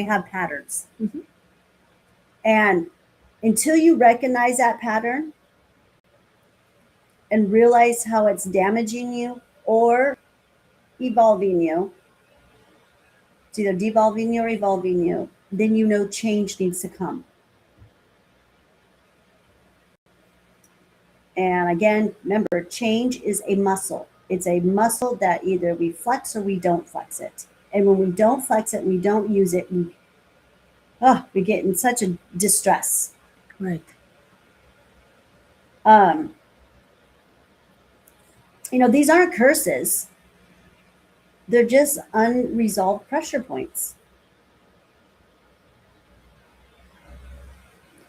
have patterns. Mhm. And until you recognize that pattern and realize how it's damaging you or evolving you, it's either devolving you or evolving you, then you know change needs to come. And again, remember, change is a muscle. It's a muscle that either we flex or we don't flex it. And when we don't flex it, we don't use it, we get in such a distress. Right. Um, these aren't curses. They're just unresolved pressure points.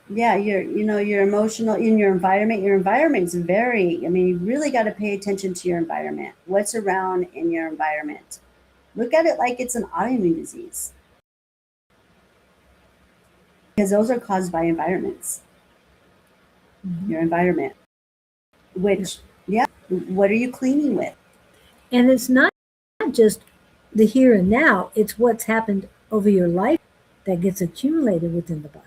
Yeah, your emotional in your environment. Your environment's very, you really got to pay attention to your environment. What's around in your environment? Look at it like it's an autoimmune disease. Because those are caused by environments. Mhm. Your environment. Which, yeah, what are you cleaning with? And it's not just the here and now, it's what's happened over your life that gets accumulated within the body.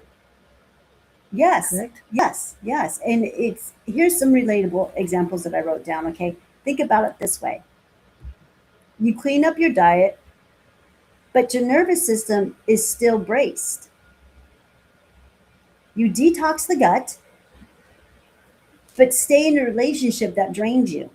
Yes, Correct? yes. And here's some relatable examples that I wrote down, okay? Think about it this way. You clean up your diet, but your nervous system is still braced. You detox the gut, but stay in a relationship that drains you.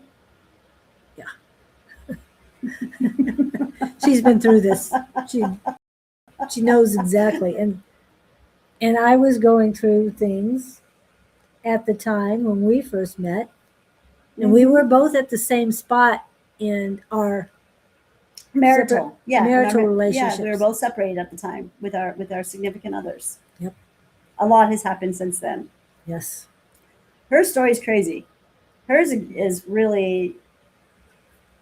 She's been through this. She knows exactly. And I was going through things at the time when we first met, and we were both at the same spot in our Marital, yeah, marital yeah, relationships. we were both separated at the time with our significant others. Yep. A lot has happened since then. Yes. Her story's crazy. Hers is really,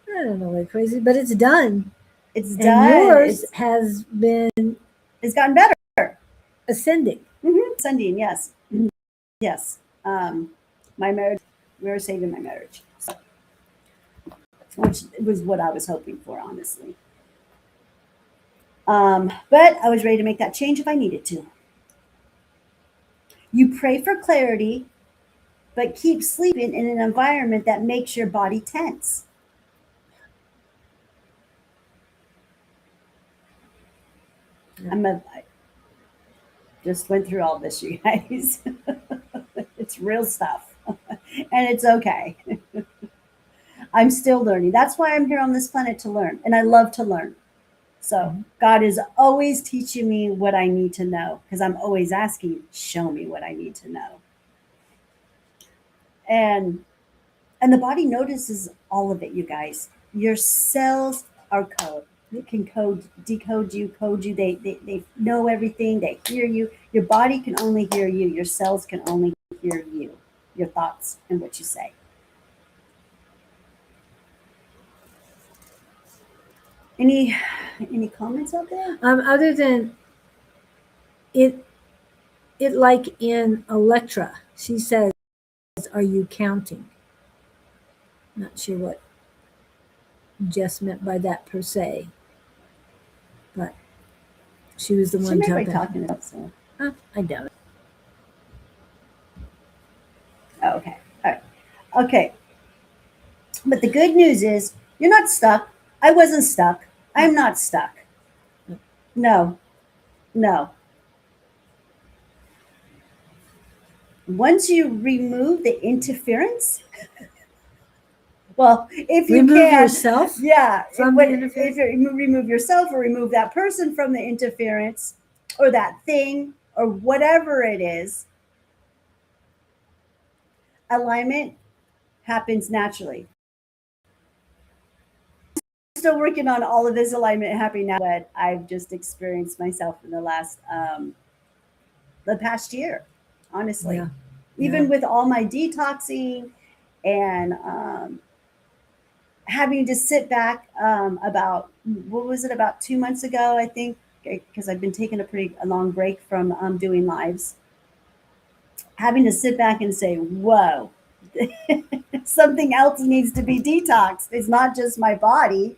I don't know what crazy, but it's done. it's And done. yours has been It's gotten better. ascending. Ascending, yes, yes. My marriage, we were saving my marriage, so, which was what I was hoping for, honestly. But I was ready to make that change if I needed to. You pray for clarity, but keep sleeping in an environment that makes your body tense. Yeah. I just went through all this, you guys. It's real stuff, and it's okay. I'm still learning. That's why I'm here on this planet, to learn, and I love to learn. So God is always teaching me what I need to know, because I'm always asking, show me what I need to know. And the body notices all of it, you guys. Your cells are code. It can decode you, code you. They know everything. They hear you. Your body can only hear you. Your cells can only hear you, your thoughts and what you say. Any comments out there? Other than it, like in Electra, she says, "Are you counting?" Not sure what Jess meant by that per se, but she was the She one may be talking. talking about so. I doubt it. Oh, okay. All right. Okay. But the good news is you're not stuck. I wasn't stuck. I'm not stuck. No. No. Once you remove the interference, Well, if you Remove can, yourself yeah. from the interference. If you remove yourself or remove that person from the interference or that thing or whatever it is, alignment happens naturally. Still working on all of this alignment happening now that I've just experienced myself in the past year, honestly. Yeah. Even Yeah. with all my detoxing and having to sit back about what was it, about 2 months ago, I think, because I've been taking a long break from doing lives, having to sit back and say, whoa, something else needs to be detoxed. It's not just my body,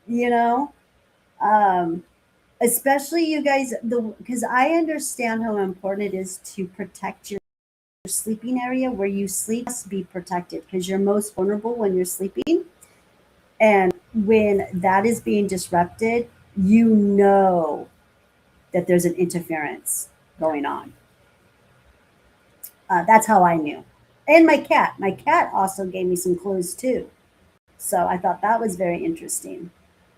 you know. Um, Especially you guys, the because I understand how important it is to protect your sleeping area where you sleep must be protected because you're most vulnerable when you're sleeping. And when that is being disrupted, you know that there's an interference going on. That's how I knew. And my cat also gave me some clues too. So I thought that was very interesting.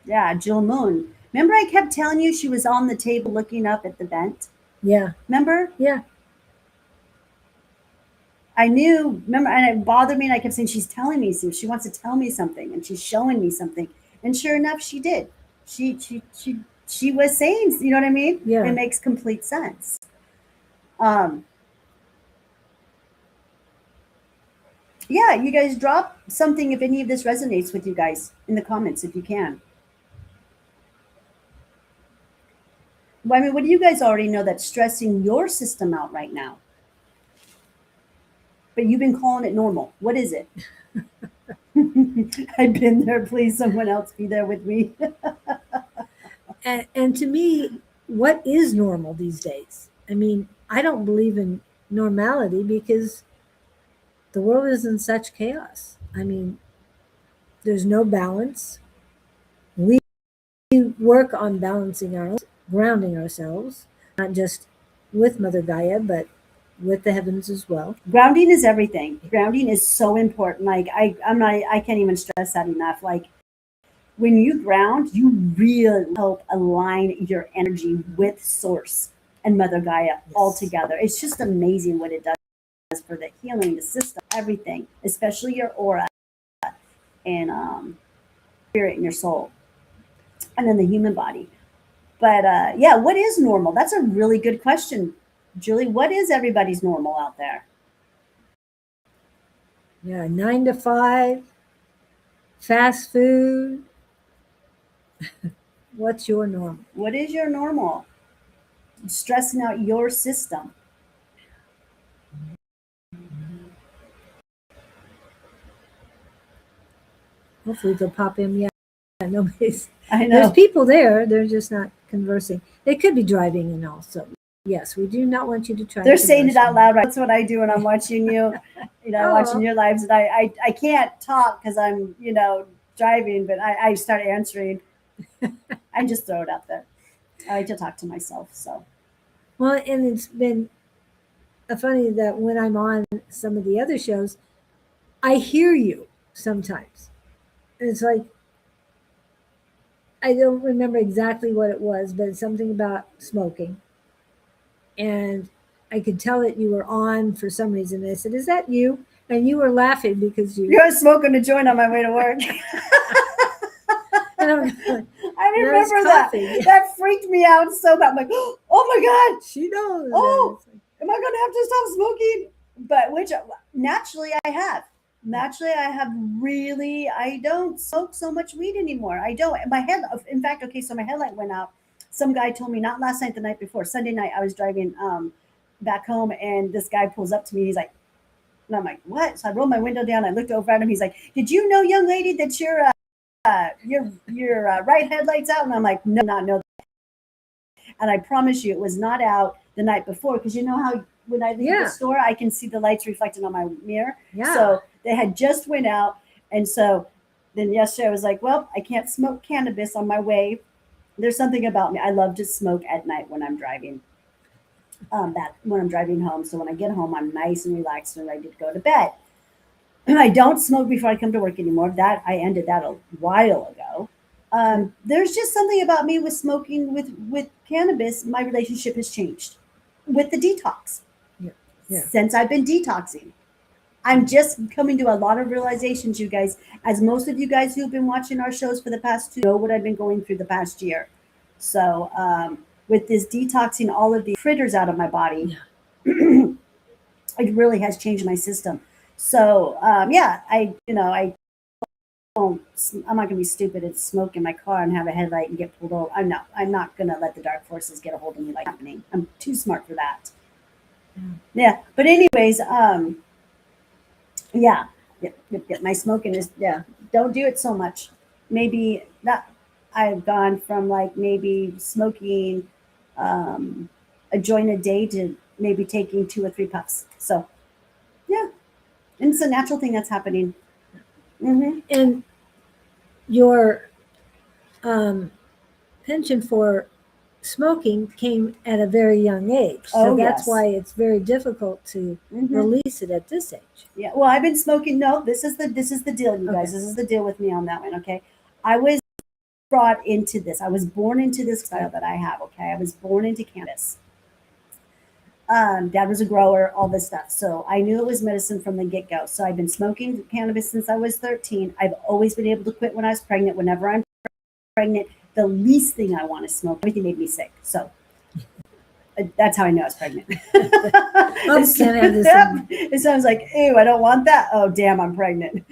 Yeah, Jill Moon. Remember, I kept telling you she was on the table looking up at the vent? Yeah. Remember? Yeah. I knew, remember, and it bothered me, and I kept saying, she's telling me, so she wants to tell me something, and she's showing me something. And sure enough, she did. She was saying, you know what I mean? Yeah. It makes complete sense. Um, yeah, you guys drop something if any of this resonates with you guys in the comments if you can. Well, I mean, what do you guys already know that's stressing your system out right now? But you've been calling it normal. What is it? I've been there. Please, someone else be there with me. And to me, what is normal these days? I mean, I don't believe in normality because the world is in such chaos. I mean, there's no balance. We work on balancing our grounding ourselves, not just with Mother Gaia, but with the heavens as well. Grounding is everything. Grounding is so important. Like I can't even stress that enough. Like when you ground, you really help align your energy with Source and Mother Gaia all together. It's just amazing what it does for the healing, the system, everything, especially your aura and spirit and your soul, and then the human body. But yeah, what is normal? That's a really good question, Julie. What is everybody's normal out there? Yeah, 9 to 5, fast food. What's your normal? What is your normal? Stressing out your system. Hopefully they'll pop in. Yeah, nobody's. I There's know. people there. They're just not conversing. They could be driving and also. Yes, we do not want you to try. They're saying it out loud. Right? That's what I do when I'm watching you. You know, watching your lives, and I can't talk because I'm driving, but I start answering. I just throw it out there. I like to talk to myself. So well, and it's been funny that when I'm on some of the other shows, I hear you sometimes. And it's like, I don't remember exactly what it was, but it's something about smoking. And I could tell that you were on for some reason. I said, "Is that you?" And you were laughing because you're smoking a joint on my way to work. And I remember that. That freaked me out so bad. I'm like, oh my God. She knows. Oh, am I going to have to stop smoking? But which naturally I have. Naturally, I don't smoke so much weed anymore. I don't. My head, in fact, okay, so my headlight went out. Some guy told me, not last night, the night before, Sunday night, I was driving back home, and this guy pulls up to me. He's like, and I'm like, what? So I rolled my window down. I looked over at him. He's like, did you know, young lady, that your right headlight's out? And I'm like, no, not know that. And I promise you, it was not out the night before, because you know how when I leave the store, I can see the lights reflected on my mirror. Yeah. So they had just went out, and so then yesterday I was like, well, I can't smoke cannabis on my way. There's something about me. I love to smoke at night when I'm driving. When I'm driving home. So when I get home, I'm nice and relaxed and ready to go to bed. I don't smoke before I come to work anymore. That I ended that a while ago. There's just something about me with smoking with cannabis. My relationship has changed with the detox. Yeah. Yeah. Since I've been detoxing, I'm just coming to a lot of realizations, you guys. As most of you guys who've been watching our shows for the past 2 know what I've been going through the past year. So with this detoxing all of the critters out of my body, it really has changed my system. So yeah, I don't, I'm not gonna be stupid and smoke in my car and have a headlight and get pulled over. I'm not gonna let the dark forces get a hold of me like happening. I'm too smart for that. Yeah. But anyways, yeah. My smoking is, yeah. Don't do it so much. Maybe not. I've gone from like maybe smoking a joint a day to maybe taking 2 or 3 puffs. So yeah, and it's a natural thing that's happening. And your penchant for smoking came at a very young age. So Oh, that's yes. why it's very difficult to release it at this age. Yeah. Well, I've been smoking. No, this is the deal, you guys. Okay. This is the deal with me on that one. Okay. I was brought into this. I was born into this style that I have. Okay. I was born into cannabis. Dad was a grower, all this stuff. So I knew it was medicine from the get go. So I've been smoking cannabis since I was 13. I've always been able to quit when I was pregnant. Whenever I'm pregnant, the least thing I want to smoke, everything made me sick. So that's how I know I was pregnant. Can't have this It sounds like, ew, I don't want that. Oh, damn, I'm pregnant.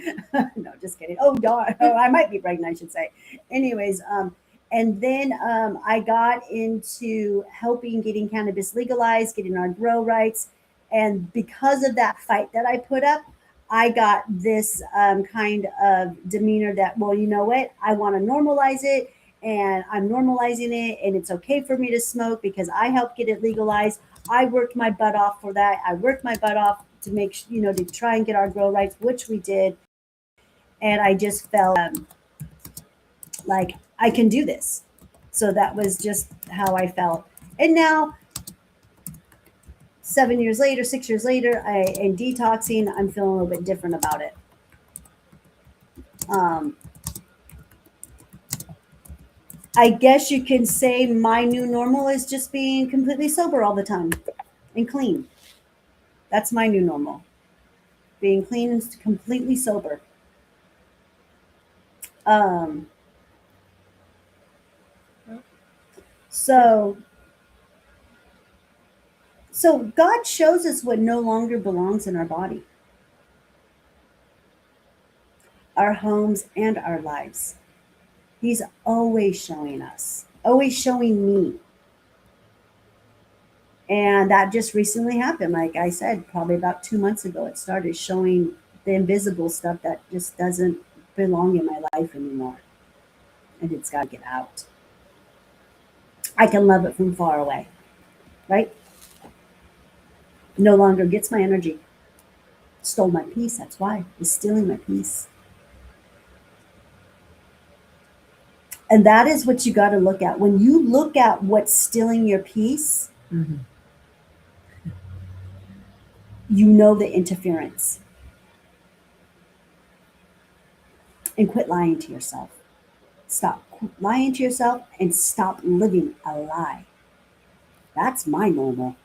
No, just kidding. Oh, darn. Oh, I might be pregnant, I should say. Anyways, and then I got into helping getting cannabis legalized, getting our grow rights. And because of that fight that I put up, I got this kind of demeanor that, well, you know what? I want to normalize it, and I'm normalizing it, and it's okay for me to smoke because I helped get it legalized. I worked my butt off for that. I worked my butt off to make, to try and get our grow rights, which we did. And I just felt like I can do this. So that was just how I felt. And now, 7 years later, 6 years later, I am detoxing. I'm feeling a little bit different about it. I guess you can say my new normal is just being completely sober all the time and clean. That's my new normal. Being clean and completely sober. So God shows us what no longer belongs in our body, our homes, and our lives. He's always showing us, always showing me. And that just recently happened. Like I said, probably about 2 months ago, it started showing the invisible stuff that just doesn't belong in my life anymore. And it's got to get out. I can love it from far away, right? No longer gets my energy. Stole my peace. That's why. It's stealing my peace. And that is what you got to look at. When you look at what's stealing your peace, you know the interference. And quit lying to yourself. Stop lying to yourself and stop living a lie. That's my normal.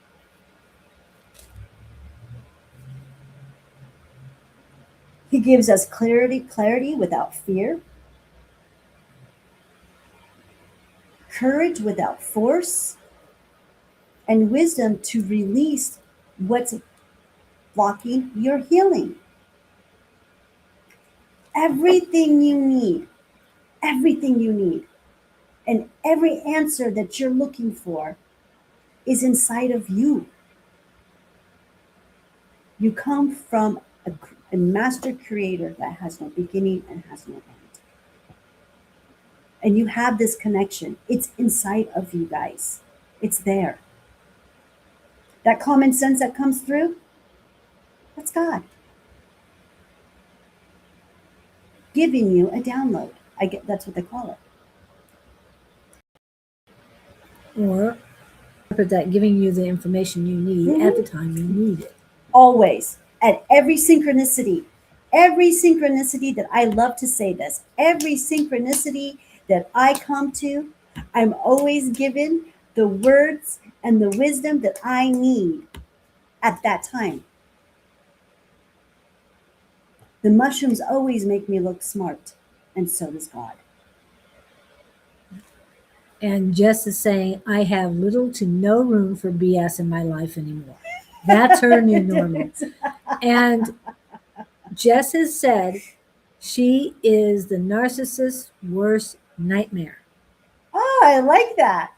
He gives us clarity without fear, courage without force, and wisdom to release what's blocking your healing. Everything you need, and every answer that you're looking for is inside of you. You come from a master creator that has no beginning and has no end. And you have this connection. It's inside of you guys. It's there. That common sense that comes through, that's God giving you a download. That's what they call it. Or that giving you the information you need at the time you need it. Always, at every synchronicity, Every synchronicity that I love to say this, every synchronicity that I come to, I'm always given the words and the wisdom that I need at that time. The mushrooms always make me look smart, and so does God. And Jess is saying, I have little to no room for BS in my life anymore. That's her new normal. And Jess has said she is the narcissist's worst nightmare. Oh, I like that.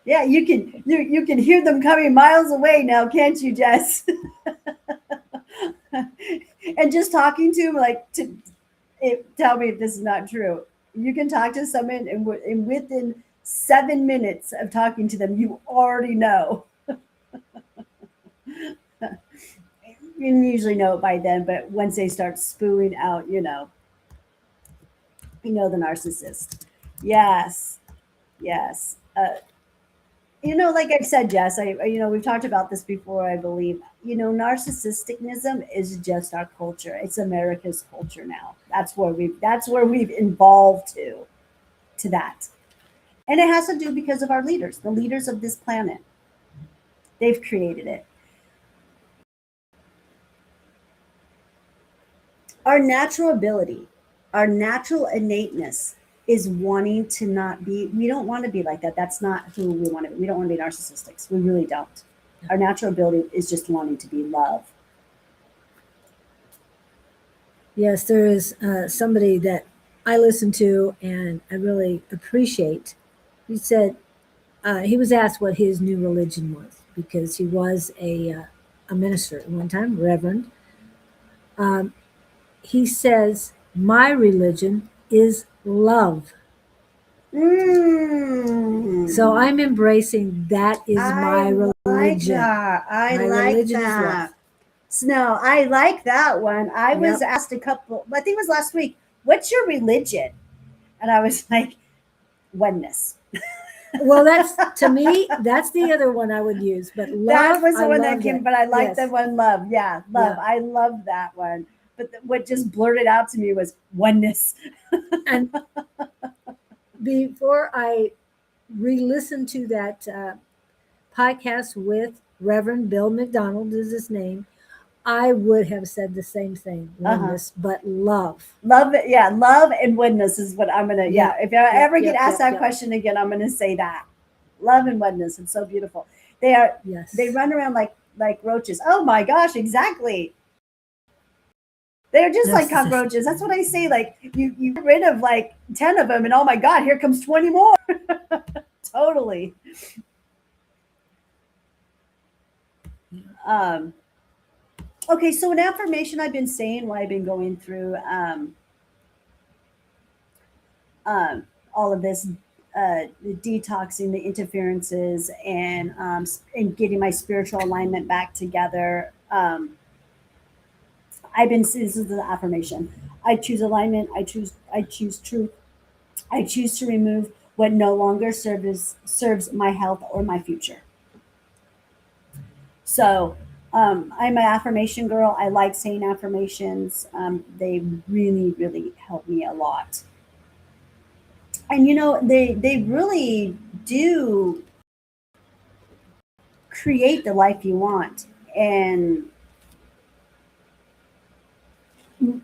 Yeah, you can hear them coming miles away now, can't you, Jess? And just talking to them, like, tell me if this is not true. You can talk to someone, and within 7 minutes of talking to them, you already know. You usually know it by then, but once they start spewing out, you know the narcissist. Yes, yes. Like I've said, Jess, we've talked about this before, I believe. Narcissisticnism is just our culture. It's America's culture now. That's where we've evolved to that. And it has to do because of our leaders, the leaders of this planet. They've created it. Our natural ability, our natural innateness is wanting to not be, we don't want to be like that. That's not who we want to be. We don't want to be narcissistics. We really don't. Our natural ability is just wanting to be love. Yes, there is somebody that I listen to and I really appreciate. He said, he was asked what his new religion was because he was a minister at one time, reverend. He says, my religion is love. So I'm embracing that is my religion. I like that. No, I like that one. I was asked I think it was last week, what's your religion? And I was like, oneness. Well, that's, to me, that's the other one I would use. But love, that was the one that came, but I like yes. the one love. Yeah, love. Yeah. I love that one. But what just blurted out to me was oneness. And before I re-listen to that podcast with Reverend Bill McDonald is his name, I would have said the same thing, oneness, but love. Love, yeah, love and oneness is what I'm going to, if I ever get asked that question again, I'm going to say that. Love and oneness. It's so beautiful. They run around like roaches. Oh my gosh, exactly. They're just like cockroaches. That's what I say. Like you get rid of like 10 of them and oh my God, here comes 20 more. Totally. Okay, so an affirmation I've been saying while I've been going through all of this, the detoxing, the interferences, and getting my spiritual alignment back together. This is the affirmation. I choose alignment. I choose truth. I choose to remove what no longer serves my health or my future. So I'm an affirmation girl. I like saying affirmations. They really, really help me a lot. And they really do create the life you want and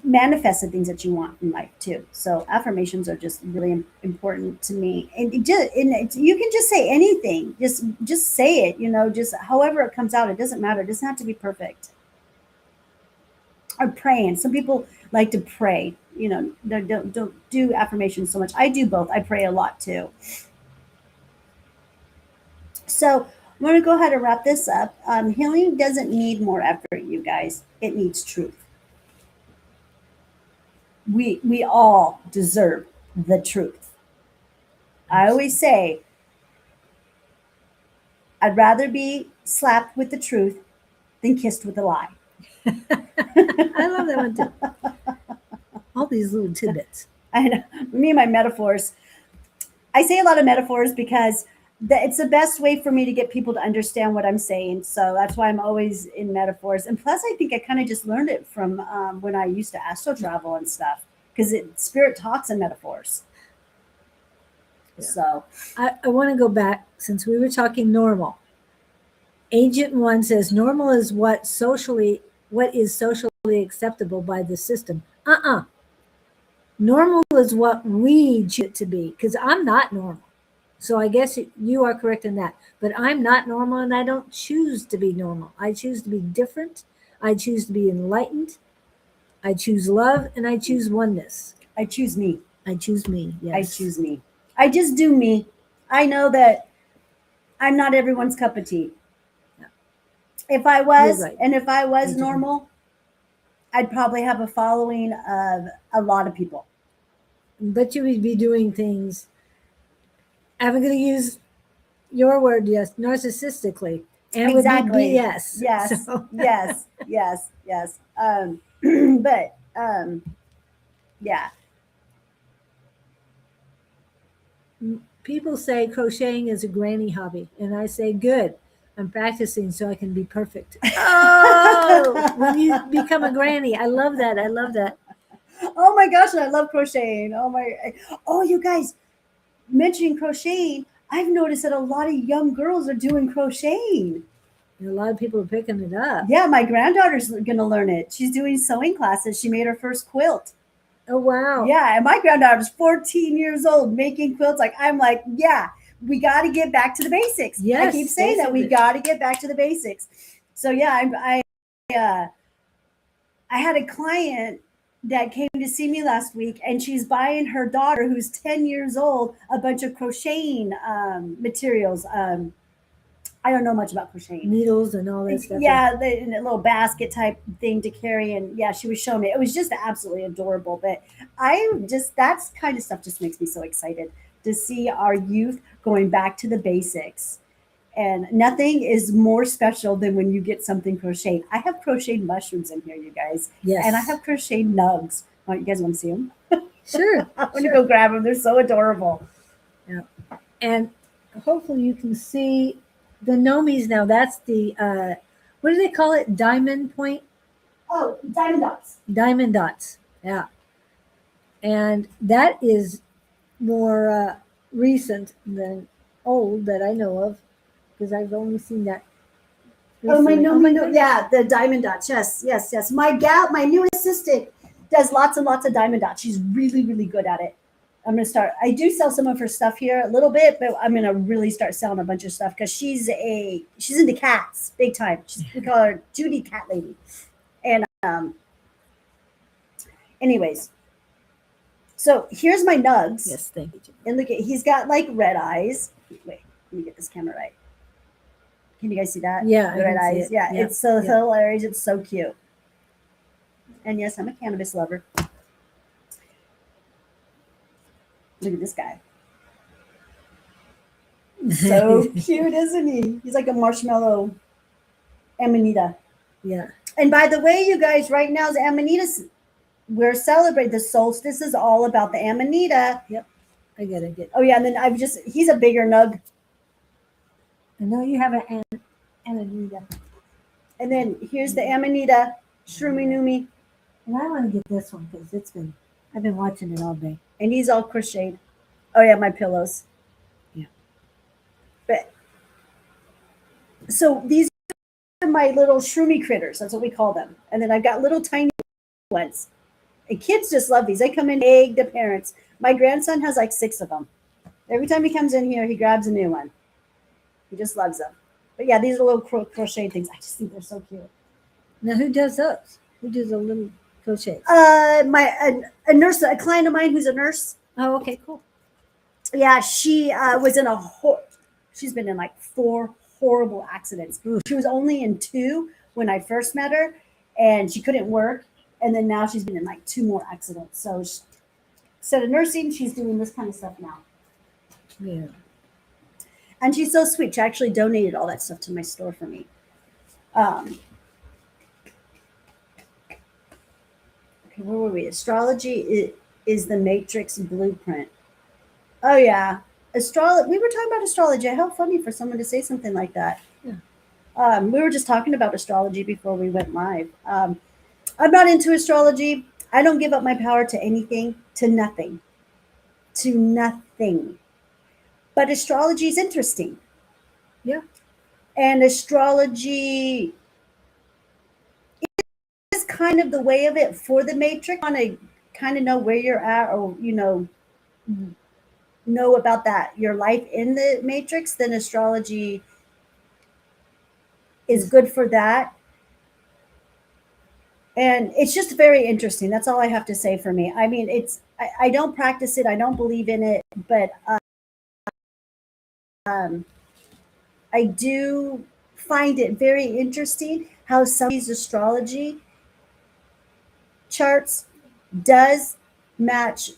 manifest the things that you want in life too. So affirmations are just really important to me. And you can just say anything. Just say it. Just however it comes out. It doesn't matter. It doesn't have to be perfect. Or praying. Some people like to pray. Don't do affirmations so much. I do both. I pray a lot too. So I'm going to go ahead and wrap this up. Healing doesn't need more effort, you guys. It needs truth. We all deserve the truth. I always say, I'd rather be slapped with the truth than kissed with a lie. I love that one too. All these little tidbits. I know. Me and my metaphors. I say a lot of metaphors because it's the best way for me to get people to understand what I'm saying. So that's why I'm always in metaphors. And plus, I think I kind of just learned it from when I used to astro travel and stuff, because spirit talks in metaphors. Yeah. So I want to go back since we were talking normal. Agent One says normal is what is socially acceptable by the system. Normal is what we choose it to be, because I'm not normal. So I guess you are correct in that. But I'm not normal, and I don't choose to be normal. I choose to be different. I choose to be enlightened. I choose love, and I choose oneness. I choose me. I choose me. Yes. I choose me. I just do me. I know that I'm not everyone's cup of tea. Yeah. If I was, right. and if I was Thank you. normal, I'd probably have a following of a lot of people. But you would be doing things, I'm going to use your word, yes, narcissistically. And Exactly. It would be BS. Yes. So. Yes. Yes. Yes. But yeah. People say crocheting is a granny hobby, and I say, good. I'm practicing so I can be perfect. Oh, when you become a granny, I love that. I love that. Oh my gosh, I love crocheting. Oh, you guys, mentioning crocheting, I've noticed that a lot of young girls are doing crocheting. And a lot of people are picking it up. Yeah, my granddaughter's going to learn it. She's doing sewing classes. She made her first quilt. Oh, wow. Yeah, and my granddaughter's 14 years old making quilts. I'm like, yeah, we got to get back to the basics. Yes, I keep saying that we got to get back to the basics. So yeah, I had a client that came to see me last week, and she's buying her daughter, who's 10 years old, a bunch of crocheting materials. I don't know much about crocheting. Needles and all that stuff. Yeah, in a little basket type thing to carry. And yeah, she was showing me. It was just absolutely adorable. But that's kind of stuff just makes me so excited to see our youth going back to the basics. And nothing is more special than when you get something crocheted. I have crocheted mushrooms in here, you guys. Yes. And I have crocheted nugs. Oh, you guys want to see them? Sure. I'm going to go grab them. They're so adorable. Yeah. And hopefully you can see the Nomis now. That's the, what do they call it? Diamond point? Oh, diamond dots. Diamond dots. Yeah. And that is more recent than old that I know of, because I've only seen that recently. No. Yeah, the diamond dots. Yes. My new assistant does lots and lots of diamond dots. She's really, really good at it. I'm gonna start. I do sell some of her stuff here a little bit, but I'm gonna really start selling a bunch of stuff because she's into cats big time. We call her Judy Cat Lady. And anyways, so here's my nugs. Yes, thank you. And look, he's got like red eyes. Wait, let me get this camera right. Can you guys see that? Yeah, the red eyes. Yeah, it's so hilarious. It's so cute. And yes, I'm a cannabis lover. Look at this guy. So cute, isn't he? He's like a marshmallow amanita. Yeah. And by the way, you guys, right now is Amanitas. We're celebrating the solstice is all about the Amanita. Yep. I get it. Oh yeah, and then he's a bigger nug. I know you have an Amanita. And then here's the Amanita, Shroomy Noomy. And I want to get this one because I've been watching it all day. And he's all crocheted. Oh yeah, my pillows. Yeah. But so these are my little shroomy critters. That's what we call them. And then I've got little tiny ones. And kids just love these. They come in egg to parents. My grandson has like 6 of them. Every time he comes in here, he grabs a new one. He just loves them. But yeah, these are little crochet things. I just think they're so cute. Now, who does those? Who does the little crochets? A nurse, a client of mine who's a nurse. Oh, okay, cool. Yeah, she was in she's been in like 4 horrible accidents. Ooh. She was only in 2 when I first met her, and she couldn't work. And then now she's been in like 2 more accidents. So instead of nursing, she's doing this kind of stuff now. Yeah. And she's so sweet. She actually donated all that stuff to my store for me. Okay, where were we? Astrology is the matrix blueprint. Oh, yeah. astrology. We were talking about astrology. How funny for someone to say something like that. Yeah. We were just talking about astrology before we went live. I'm not into astrology. I don't give up my power to anything, to nothing, to nothing. But astrology is interesting. Yeah. And astrology is kind of the way of it for the matrix. Want to kind of know where you're at, or know about that your life in the matrix, then astrology is good for that. And it's just very interesting. That's all I have to say for me. I mean, I don't practice it, I don't believe in it, but I do find it very interesting how some of these astrology charts does match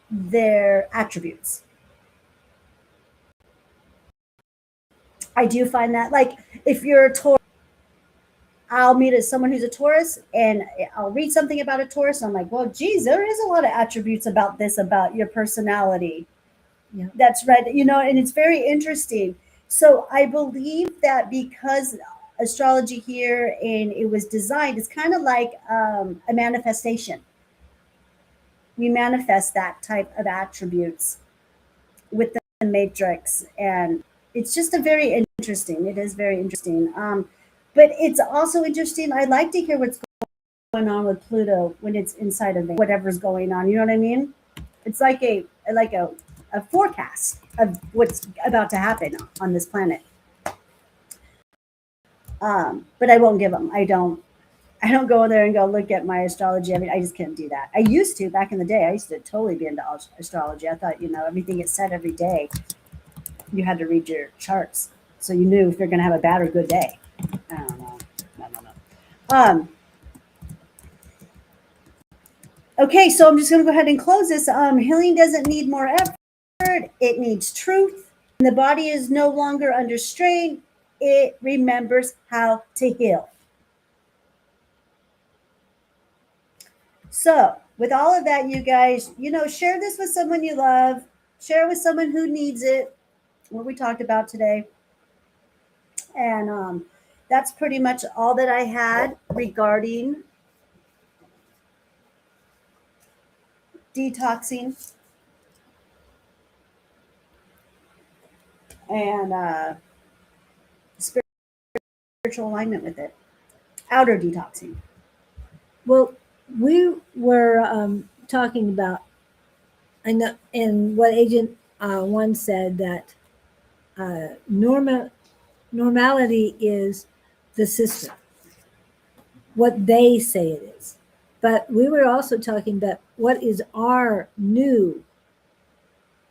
their attributes. I do find that, like, if you're a Taurus, I'll meet someone who's a Taurus and I'll read something about a Taurus. And I'm like, well, geez, there is a lot of attributes about this, about your personality. Yeah. That's right. And it's very interesting. So I believe that because astrology here and it was designed, it's kind of like a manifestation. We manifest that type of attributes with the matrix. And it's just it is very interesting. But it's also interesting. I like to hear what's going on with Pluto when it's inside of whatever's going on. You know what I mean? It's like a forecast of what's about to happen on this planet. But I won't give them. I don't go there and go look at my astrology. I mean, I just can't do that. I used to back in the day. I used to totally be into astrology. I thought, everything gets said every day. You had to read your charts, so you knew if you're going to have a bad or good day. I don't know. Okay, so I'm just going to go ahead and close this. Healing doesn't need more effort. It needs truth. When the body is no longer under strain, it remembers how to heal. So, with all of that, you guys, share this with someone you love. Share it with someone who needs it, what we talked about today. And that's pretty much all that I had regarding detoxing and spiritual alignment with it. Outer detoxing. Well, we were talking about, I know, and what Agent One said, that normality is the system, what they say it is. But we were also talking about what is our new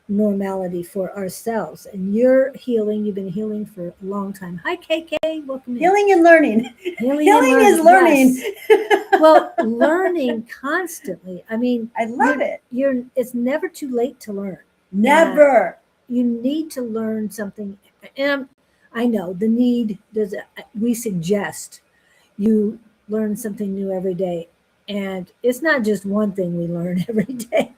normality for ourselves. And you've been healing for a long time. Hi, KK, welcome in. Healing and learning. Healing is learning. Yes. Well, learning constantly. I mean, I love it. It's never too late to learn. Never. You need to learn something. And I know the need we suggest you learn something new every day. And it's not just one thing we learn every day.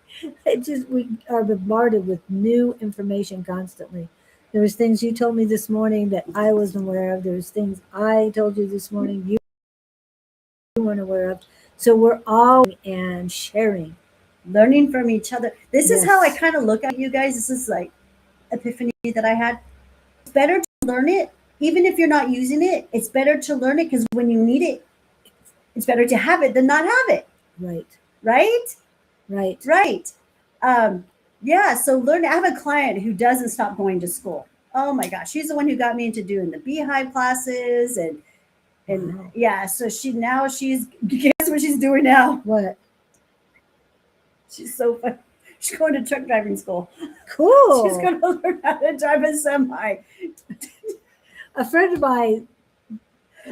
We are bombarded with new information constantly. There was things you told me this morning that I wasn't aware of. There's things I told you this morning you weren't aware of. So we're all and sharing. Learning from each other. This Yes. is how I kind of look at you guys. This is like epiphany that I had. It's better to learn it, even if you're not using it. It's better to learn it because when you need it, it's better to have it than not have it. Right. Right? Right. Right. Yeah, so learn. I have a client who doesn't stop going to school. Oh my gosh, she's the one who got me into doing the beehive classes and Wow. Yeah, so she's guess what she's doing now? What? She's so fun. She's going to truck driving school. Cool. She's going to learn how to drive a semi. A friend of mine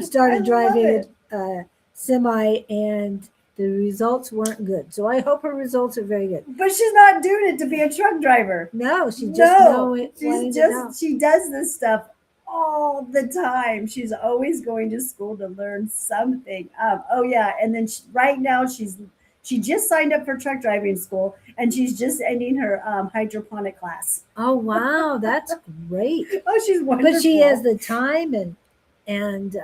started driving a semi, and the results weren't good. So I hope her results are very good. But she's not doing it to be a truck driver. No, she just she does this stuff all the time. She's always going to school to learn something. Oh yeah, and then right now she's She just signed up for truck driving school, and she's just ending her hydroponic class. Oh, wow. That's great. Oh, she's wonderful. But she has the time and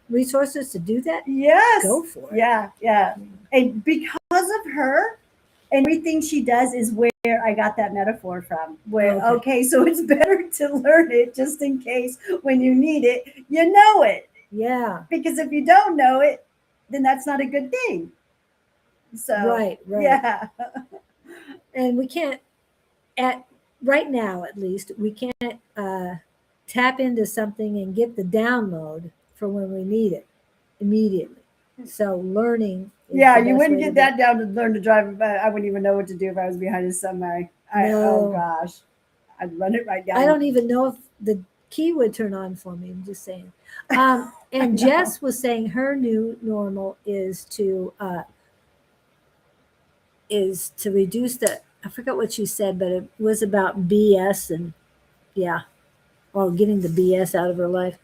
resources to do that. Yes. Go for it. Yeah, yeah. And because of her, and everything she does is where I got that metaphor from. Where, okay, so it's better to learn it just in case when you need it, you know it. Yeah. Because if you don't know it, then that's not a good thing. So, right. Yeah. And we can't, right now at least, we can't tap into something and get the download for when we need it immediately. So learning. Yeah, you wouldn't get that down to learn to drive. I wouldn't even know what to do if I was behind a semi. No. Oh gosh, I'd run it right down. I don't even know if the key would turn on for me. I'm just saying. And Jess was saying her new normal is to reduce the. I forgot what she said, but it was about BS and getting the BS out of her life.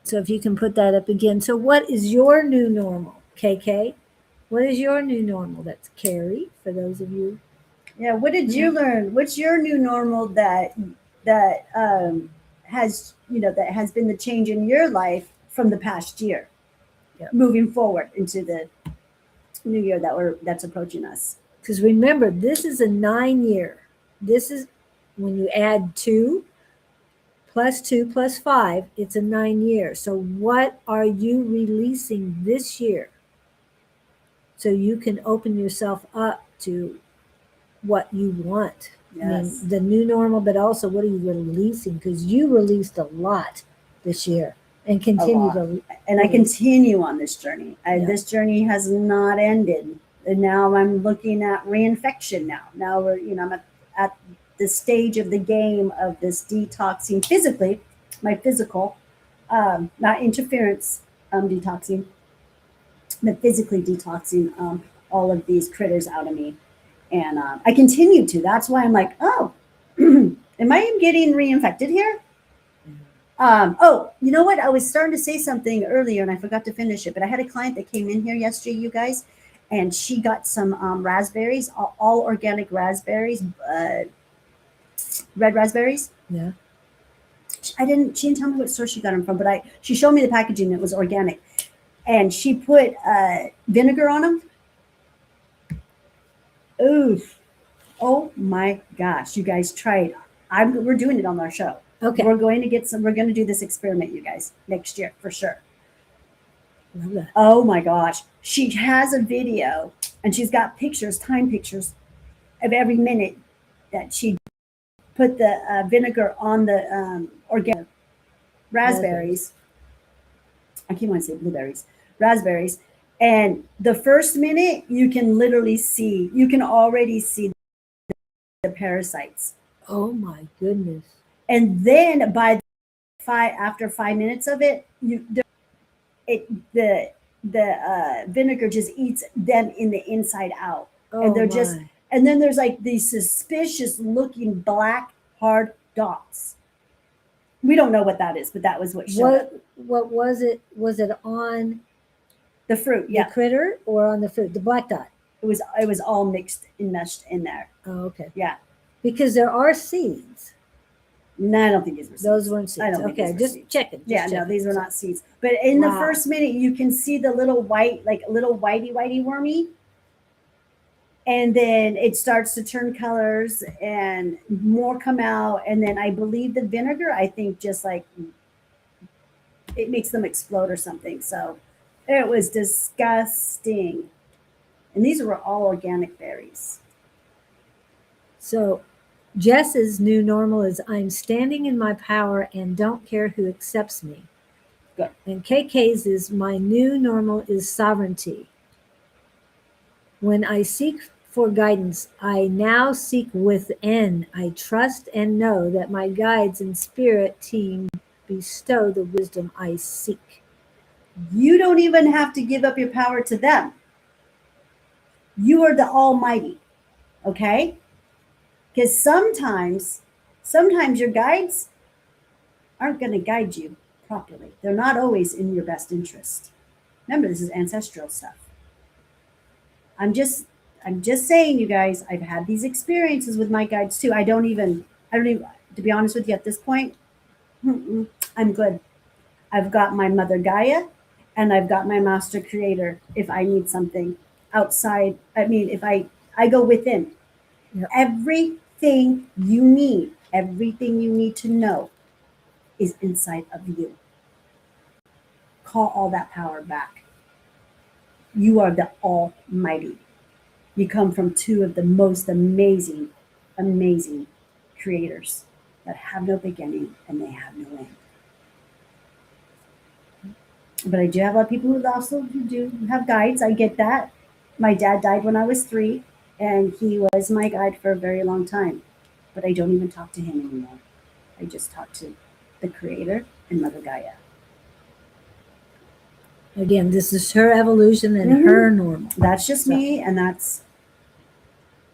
So if you can put that up again. So what is your new normal, KK? What is your new normal? That's Carrie, for those of you. Yeah, what did you learn? What's your new normal that has that has been the change in your life from the past year, moving forward into the new year that's approaching us? Because remember, this is a 9-year. This is when you add 2 plus 2 plus 5, it's a 9-year. So what are you releasing this year? So you can open yourself up to what you want. Yes. I mean, the new normal, but also what are you releasing? Because you released a lot this year and continue to. And I continue on this journey. This journey has not ended. And now I'm looking at reinfection now. Now we're, I'm at the stage of the game of this detoxing physically, my physical, not interference detoxing, but physically detoxing all of these critters out of me. And I continue to. That's why I'm like, oh, am I getting reinfected here? You know what? I was starting to say something earlier and I forgot to finish it. But I had a client that came in here yesterday, you guys, and she got some raspberries, all organic raspberries, red raspberries. Yeah. She didn't tell me what store she got them from, but she showed me the packaging. It was organic, and she put vinegar on them. Oof. Oh my gosh, you guys try it. We're doing it on our show. Okay. We're going to do this experiment, you guys, next year for sure. Love that. Oh my gosh. She has a video and she's got time pictures of every minute that she put the vinegar on the organic raspberries. I keep wanting to say blueberries, raspberries. And the first minute you can already see the parasites. Oh my goodness. And then after 5 minutes of it, the vinegar just eats them in the inside out. And they're and then there's like these suspicious looking black hard dots. We don't know what that is, but that was what showed up. What was it? Was it on the fruit? Yeah. The critter or on the fruit? The black dot. It was all mixed and meshed in there. Oh, okay. Yeah. Because there are seeds. No, I don't think these were seeds. Those weren't seeds. I don't think okay, just checking. No, these were not seeds. But in the first minute, you can see the little white, like little whitey wormy. And then it starts to turn colors and more come out. And then I believe the vinegar, I think just like it makes them explode or something. So it was disgusting. And these were all organic berries. So Jess's new normal is I'm standing in my power and don't care who accepts me. Good. And KK's is my new normal is sovereignty. When I seek for guidance, I now seek within. I trust and know that my guides and spirit team bestow the wisdom I seek. You don't even have to give up your power to them. You are the Almighty, okay? Because sometimes your guides aren't going to guide you properly. They're not always in your best interest. Remember, this is ancestral stuff. I'm just saying, you guys, I've had these experiences with my guides too. I don't even, to be honest with you at this point, I'm good. I've got my mother Gaia and I've got my master creator if I need something outside. I mean, if I go within. Yep. Everything you need to know is inside of you. Call all that power back. You are the Almighty. You come from two of the most amazing, amazing creators that have no beginning and they have no end. But I do have a lot of people who also do have guides. I get that. My dad died when I was 3, and he was my guide for a very long time. But I don't even talk to him anymore. I just talk to the creator and Mother Gaia. Again, this is her evolution and her normal. That's just me, and that's.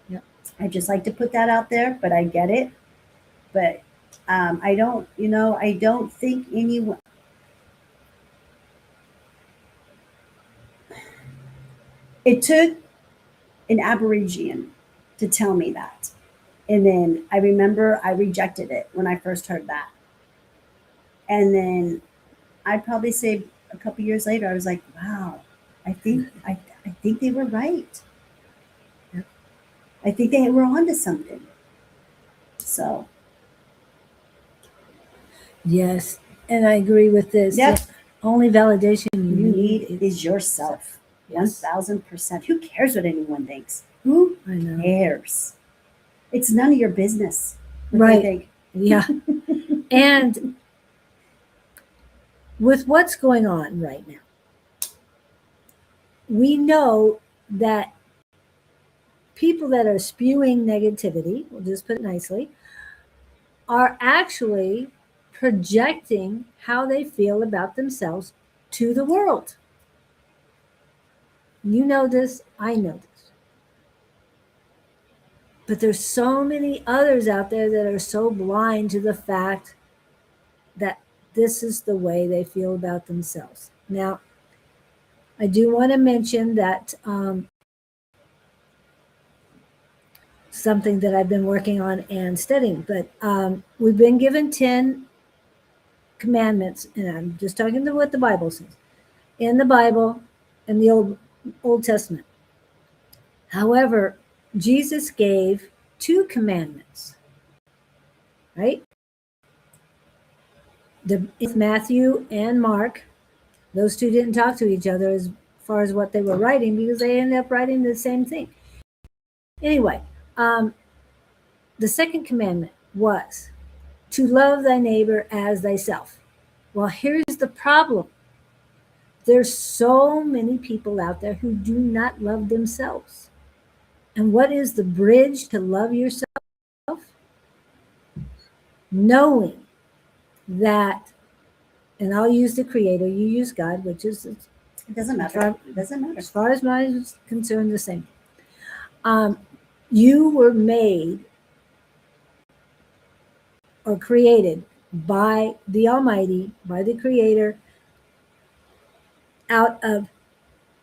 Yep. I just like to put that out there, but I get it. But I don't, I don't think anyone. It took an Aborigine to tell me that. And then I remember I rejected it when I first heard that. And then I'd probably say a couple years later, I was like, wow, I think they were right. Yep. I think they were onto something. So. Yes, and I agree with this. Yep. Only validation You need is yourself. Yes. 1000%. Who cares what anyone thinks? Who I know. cares? It's none of your business what Right. they think. Yeah. And with what's going on right now, we know that people that are spewing negativity, we'll just put it nicely, are actually projecting how they feel about themselves to the world. You know this, I know this. But there's so many others out there that are so blind to the fact that this is the way they feel about themselves. Now, I do want to mention that something that I've been working on and studying, but we've been given 10 commandments, and I'm just talking to what the Bible says. In the Bible, in the Old Testament. However, Jesus gave 2 commandments, right? Matthew and Mark, those 2 didn't talk to each other as far as what they were writing because they ended up writing the same thing. Anyway, the second commandment was to love thy neighbor as thyself. Well, here's the problem. There's so many people out there who do not love themselves. And what is the bridge to love yourself? Knowing that, and I'll use the creator, you use God, which is, it doesn't matter. It doesn't matter. As far as mine is concerned, the same. You were made or created by the Almighty, by the Creator, out of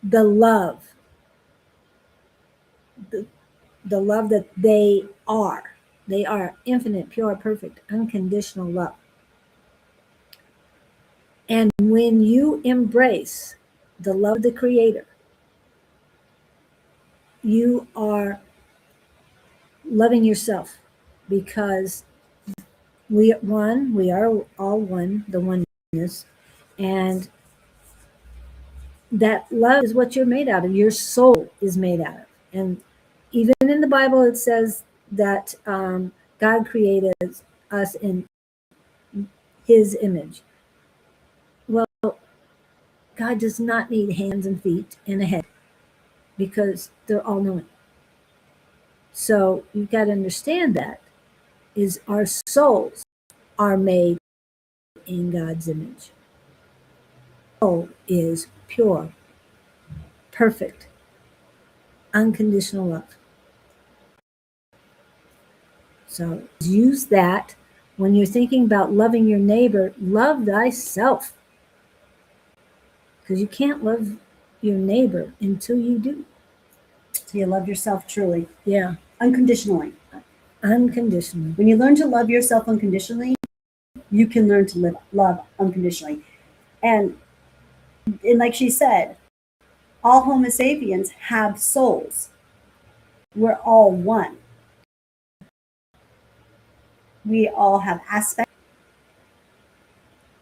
the love, the love that they are. They are infinite, pure, perfect, unconditional love. And when you embrace the love of the Creator, you are loving yourself, because we are all one, the oneness, and that love is what you're made out of. Your soul is made out of. And even in the Bible, it says that God created us in his image. Well, God does not need hands and feet and a head because they're all knowing. So you've got to understand that is our souls are made in God's image. Soul is pure, perfect, unconditional love. So use that when you're thinking about loving your neighbor. Love thyself, because you can't love your neighbor until you do. So you love yourself truly, Yeah. unconditionally. Unconditionally. When you learn to love yourself unconditionally, you can learn to love unconditionally. And like she said, all Homo sapiens have souls. We're all one. We all have aspects.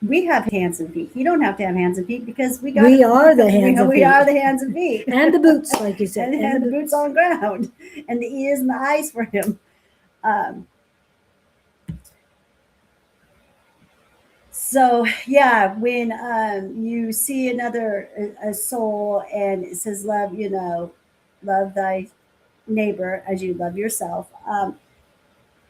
We have hands and feet. You don't have to have hands and feet because we are the hands and feet. We are the hands and feet. And the boots, like you said. and the boots on the ground. And the ears and the eyes for him. So yeah, when you see another a soul and it says love, love thy neighbor as you love yourself.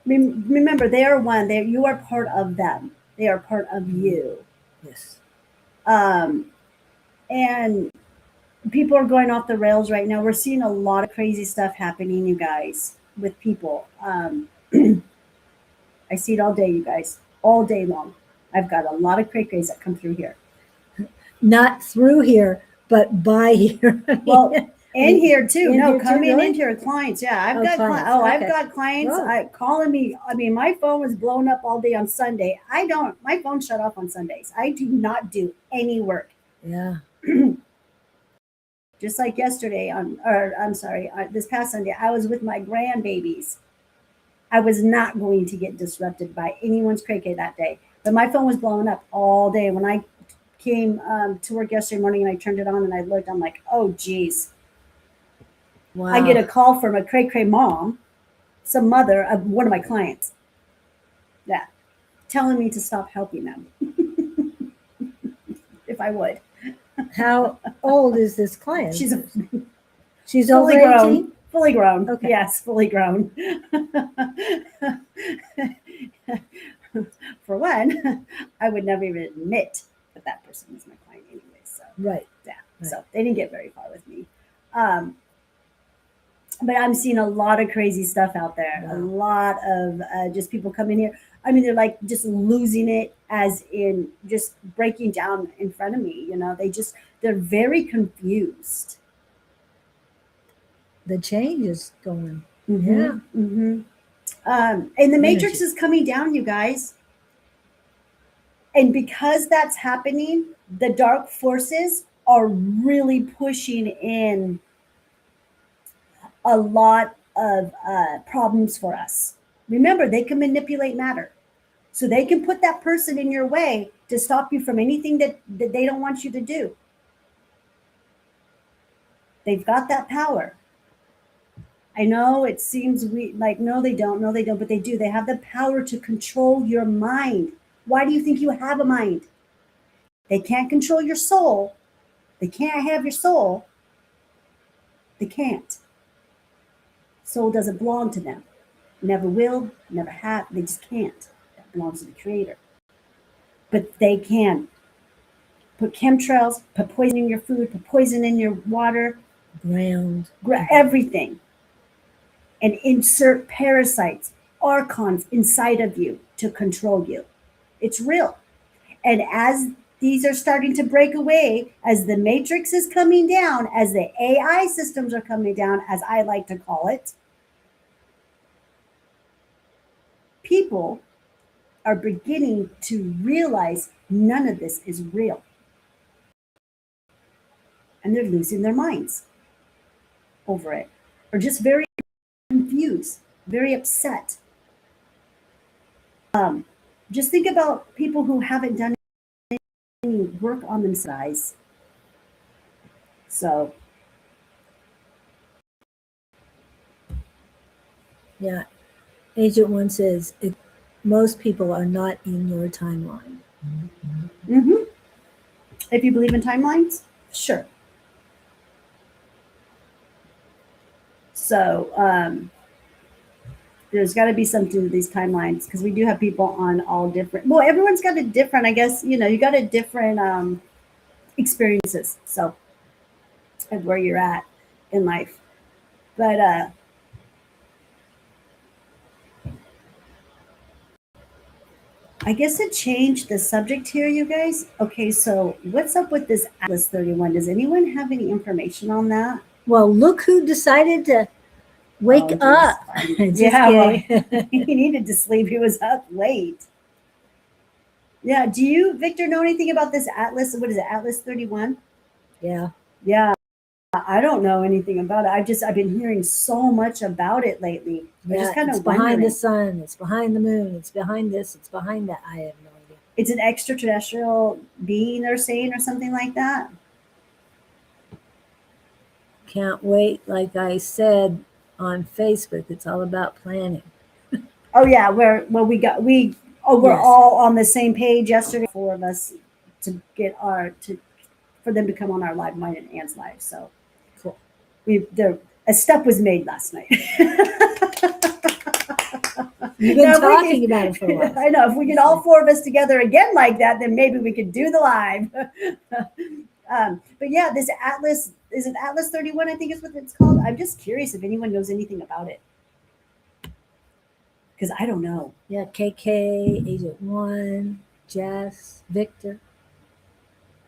Remember, they are one. You are part of them. They are part of you. Yes. And people are going off the rails right now. We're seeing a lot of crazy stuff happening, you guys, with people. I see it all day, you guys, all day long. I've got a lot of cray-crays that come through here. Not through here, but by here. Well, in here too. In No, here too, coming really? into your clients. Yeah, I've Oh, got clients. I've Okay. got clients Whoa. calling me. I mean, my phone was blown up all day on Sunday. My phone shut off on Sundays. I do not do any work. Yeah. Just like yesterday this past Sunday, I was with my grandbabies. I was not going to get disrupted by anyone's cray-cray that day, but my phone was blowing up all day. When I came to work yesterday morning and I turned it on and I looked, I'm like, oh geez. Wow. I get a call from a cray-cray mom, some mother of one of my clients. Yeah, telling me to stop helping them. If I would. How old is this client? She's over fully 18? grown. Fully grown. Okay. Yes, fully grown. For one, I would never even admit that person was my client anyway. So Right. yeah. Right. So they didn't get very far with me. But I'm seeing a lot of crazy stuff out there. Wow. A lot of just people coming here. I mean, they're like just losing it, as in just breaking down in front of me. They're very confused. The change is going. Mm-hmm. Yeah. Mm-hmm. And the Matrix is coming down, you guys. And because that's happening, the dark forces are really pushing in a lot of problems for us. Remember, they can manipulate matter. So they can put that person in your way to stop you from anything that they don't want you to do. They've got that power. I know it seems no, they don't, but they do. They have the power to control your mind. Why do you think you have a mind? They can't control your soul. They can't have your soul. They can't. Soul doesn't belong to them. Never will, never have. They just can't. That belongs to the Creator. But they can put chemtrails, put poison in your food, put poison in your water, ground, everything, and insert parasites, archons inside of you to control you. It's real. And as these are starting to break away, as the matrix is coming down, as the AI systems are coming down, as I like to call it, people are beginning to realize none of this is real. And they're losing their minds over it, or just very confused, very upset. Just think about people who haven't done any work on themselves. So, yeah. Agent One says most people are not in your timeline. mm-hmm. If you believe in timelines, sure. So there's got to be something to these timelines, because we do have people on all different. Well, everyone's got a different. I guess you got a different experiences. So of where you're at in life, but I guess to change the subject here, you guys. Okay, so what's up with this Atlas 31? Does anyone have any information on that? Well, look who decided to wake Oh, up. just Just yeah, well, kidding. he needed to sleep. He was up late. Yeah. Do you, Victor, know anything about this Atlas? What is it? Atlas 31? Yeah. Yeah. I don't know anything about it. I've been hearing so much about it lately. I was just Yeah, kind it's of behind the wondering. sun, it's behind the moon, it's behind this, it's behind that. I have no idea. It's an extraterrestrial being, they're saying, or something like that. Can't wait. Like I said on Facebook, it's all about planning. Oh yeah, we're Yes. all on the same page yesterday. Four of us to get our to for them to come on our live, mine and Anne's live. So Cool. a step was made last night. You've been Now, if we talking about it for a could, while. I know if we get all four of us together again like that, then maybe we could do the live. But yeah, this Atlas, is it Atlas 31? I think is what it's called. I'm just curious if anyone knows anything about it because I don't know. Yeah, KK, Agent One, Jess, Victor.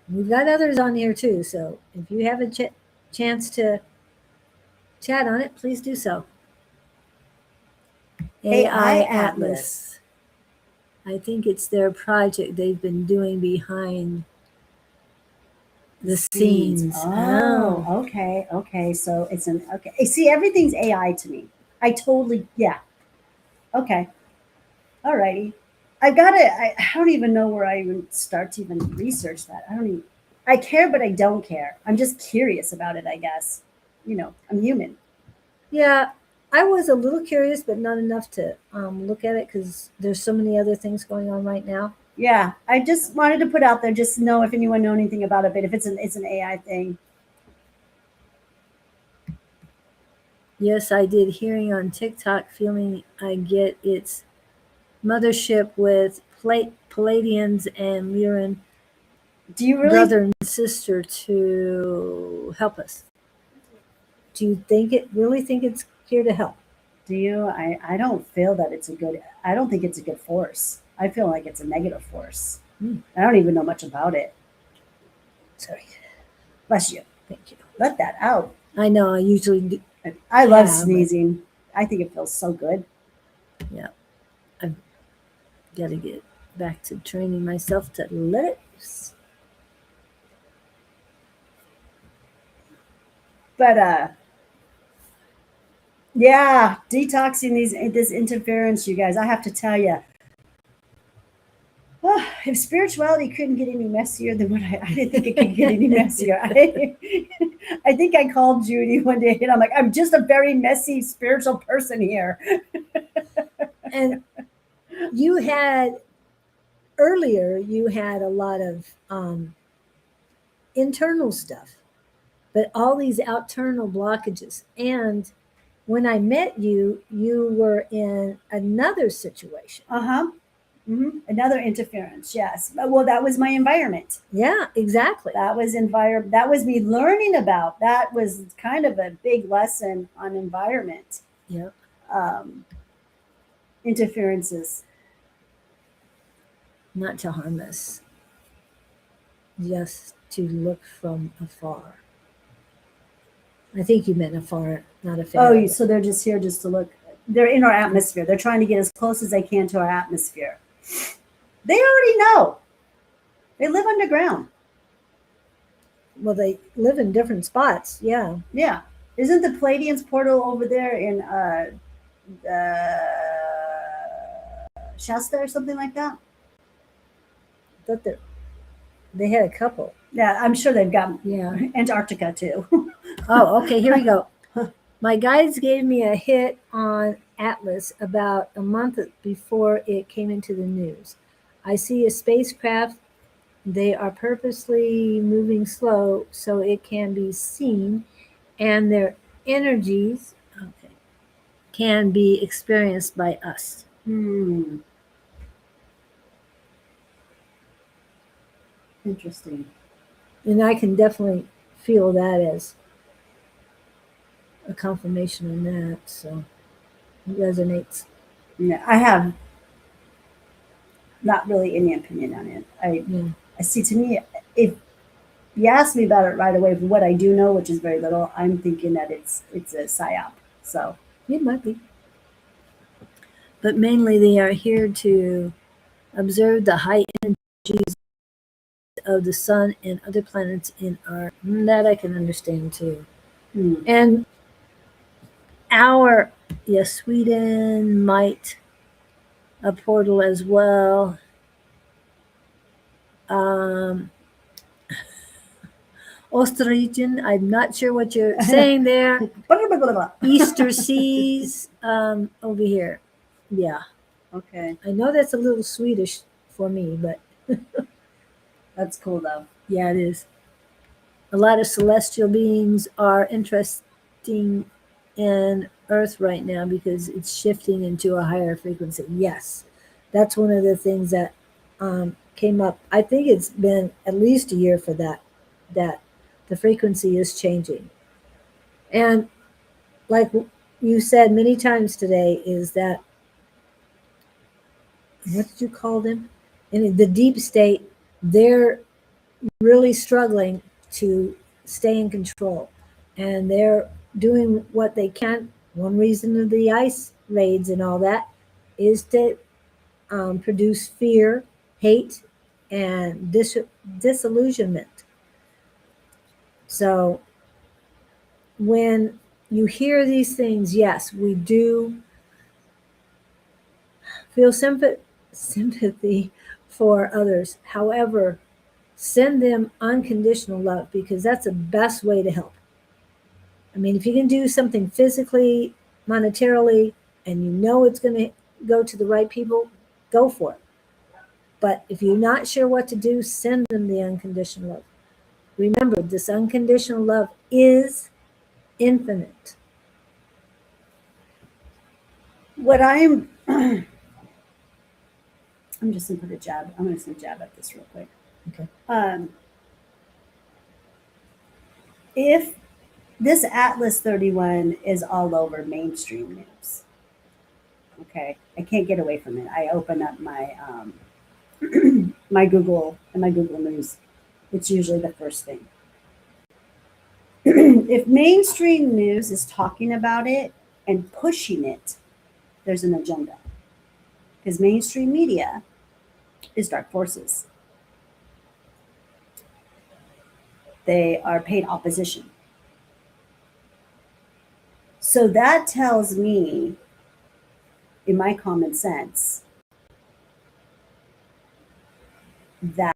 We've got others on here too, so if you have a chance to chat on it, please do so. AI Atlas. I think it's their project they've been doing behind the scenes. Oh, okay, okay. So it's an okay. See, everything's AI to me. I totally, yeah. Okay, all righty. I don't even know where I even start to even research that. I don't even. I care, but I don't care. I'm just curious about it. I guess. I'm human. Yeah, I was a little curious, but not enough to look at it because there's so many other things going on right now. Yeah, I just wanted to put out there, just know if anyone know anything about it. But if it's an AI thing. Yes, I did hearing on TikTok, feeling I get its mothership with Palladians and Lyran, Do you really? brother and sister, to help us. Do you really think it's here to help? Do you? I don't feel that it's a good. I don't think it's a good force. I feel like it's a negative force. I don't even know much about it. Sorry. Bless you. Thank you. Let that out. I know I usually do. I love Yeah, sneezing. I think it feels so good. Yeah. I've got to get back to training myself to let it loose. But yeah, detoxing this interference, you guys. I have to tell you, if spirituality couldn't get any messier than what I didn't think it could get any messier. I think I called Judy one day and I'm like, I'm just a very messy spiritual person here. And you had earlier, you had a lot of internal stuff, but all these external blockages. And when I met you, you were in another situation. Uh-huh. Another interference, yes. Well, that was my environment. Yeah, exactly. That was that was me learning about. That was kind of a big lesson on environment. Yeah. Interferences. Not to harm us, just to look from afar. I think you meant afar, not a fan. Oh, so they're just here just to look. They're in our atmosphere. They're trying to get as close as they can to our atmosphere. They already know. They live underground. Well, they live in different spots. Yeah. Yeah. Isn't the Palladians portal over there in Shasta or something like that? I thought they had a couple. Yeah, I'm sure they've got Yeah. Antarctica too. Oh, okay. Here we go. My guides gave me a hit on Atlas about a month before it came into the news. I see a spacecraft. They are purposely moving slow so it can be seen, and their energies can be experienced by us. Interesting. And I can definitely feel that as a confirmation on that. So it resonates. Yeah, I have not really any opinion on it. I see. To me, if You asked me about it right away. From what I do know, which is very little, I'm thinking that it's a psyop. So It might be. But mainly they are here to observe the high energies of the sun and other planets in our that I can understand too. And our yes, Sweden might a portal as well. Um Osterrichen, I'm not sure what you're saying there. Easter seas over here. Yeah. Okay, I know that's a little Swedish for me, but that's cool though. yeah, it is. A lot of celestial beings are interesting in Earth right now because it's shifting into a higher frequency. Yes, that's one of the things that came up. I think it's been at least a year for that. That the frequency is changing, and like you said many times today, is that what did you call them? In the deep state, they're really struggling to stay in control. And they're doing what they can. One reason of the ice raids and all that is to produce fear, hate, and disillusionment. So when you hear these things, yes, we do feel sympathy for others. However, send them unconditional love because that's the best way to help. I mean, if you can do something physically, monetarily, and you know it's going to go to the right people, go for it. But if you're not sure what to do, send them the unconditional love. Remember, this unconditional love is infinite. What I'm just gonna put a jab. I'm just gonna jab at this real quick. Okay. If this Atlas 31 is all over mainstream news, okay, I can't get away from it. I open up my my Google and my Google News. It's usually the first thing. If mainstream news is talking about it and pushing it, there's an agenda. Because mainstream media is dark forces. They are paid opposition. So that tells me, in my common sense, that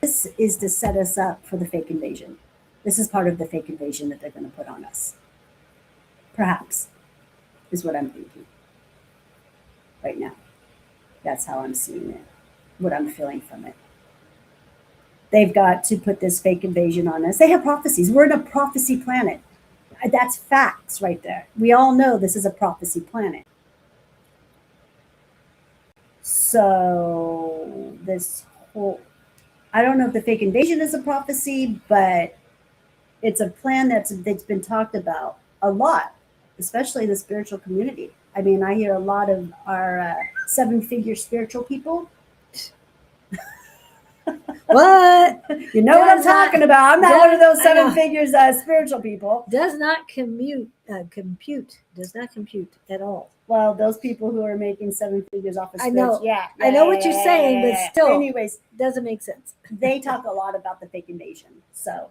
this is to set us up for the fake invasion. This is part of the fake invasion that they're going to put on us. Perhaps, is what I'm thinking right now. That's how I'm seeing it, what I'm feeling from it. They've got to put this fake invasion on us. They have prophecies. We're in a prophecy planet. That's facts right there. We all know this is a prophecy planet. So this whole, I don't know if the fake invasion is a prophecy, but it's a plan that's been talked about a lot, especially in the spiritual community. I mean, I hear a lot of our seven-figure spiritual people. What? You know what I'm talking about. I'm not one of those seven figures spiritual people. Does not compute. Does not compute at all. Well, those people who are making seven figures off of I know. yeah, I know what you're saying, but still, anyways, doesn't make sense. they talk a lot about the fake invasion. So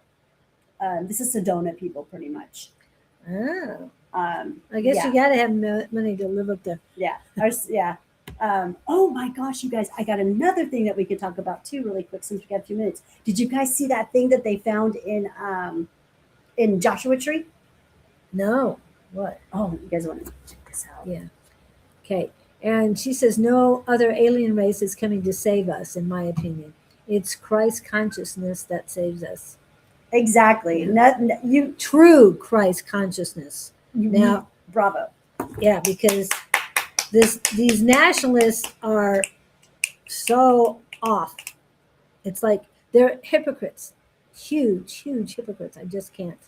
this is Sedona people, pretty much. Oh. I guess you got to have money to live up there. Yeah. Yeah. Oh my gosh, you guys, I got another thing that we could talk about too, really quick, since we got 2 minutes. Did you guys see that thing that they found in Joshua Tree? No. What? Oh, you guys want to check this out? Yeah. Okay. And she says, no other alien race is coming to save us, in my opinion. It's Christ consciousness that saves us. Exactly. Yeah. True Christ consciousness. Now, bravo. Yeah, because these nationalists are so off. It's like they're hypocrites. Huge hypocrites. I just can't.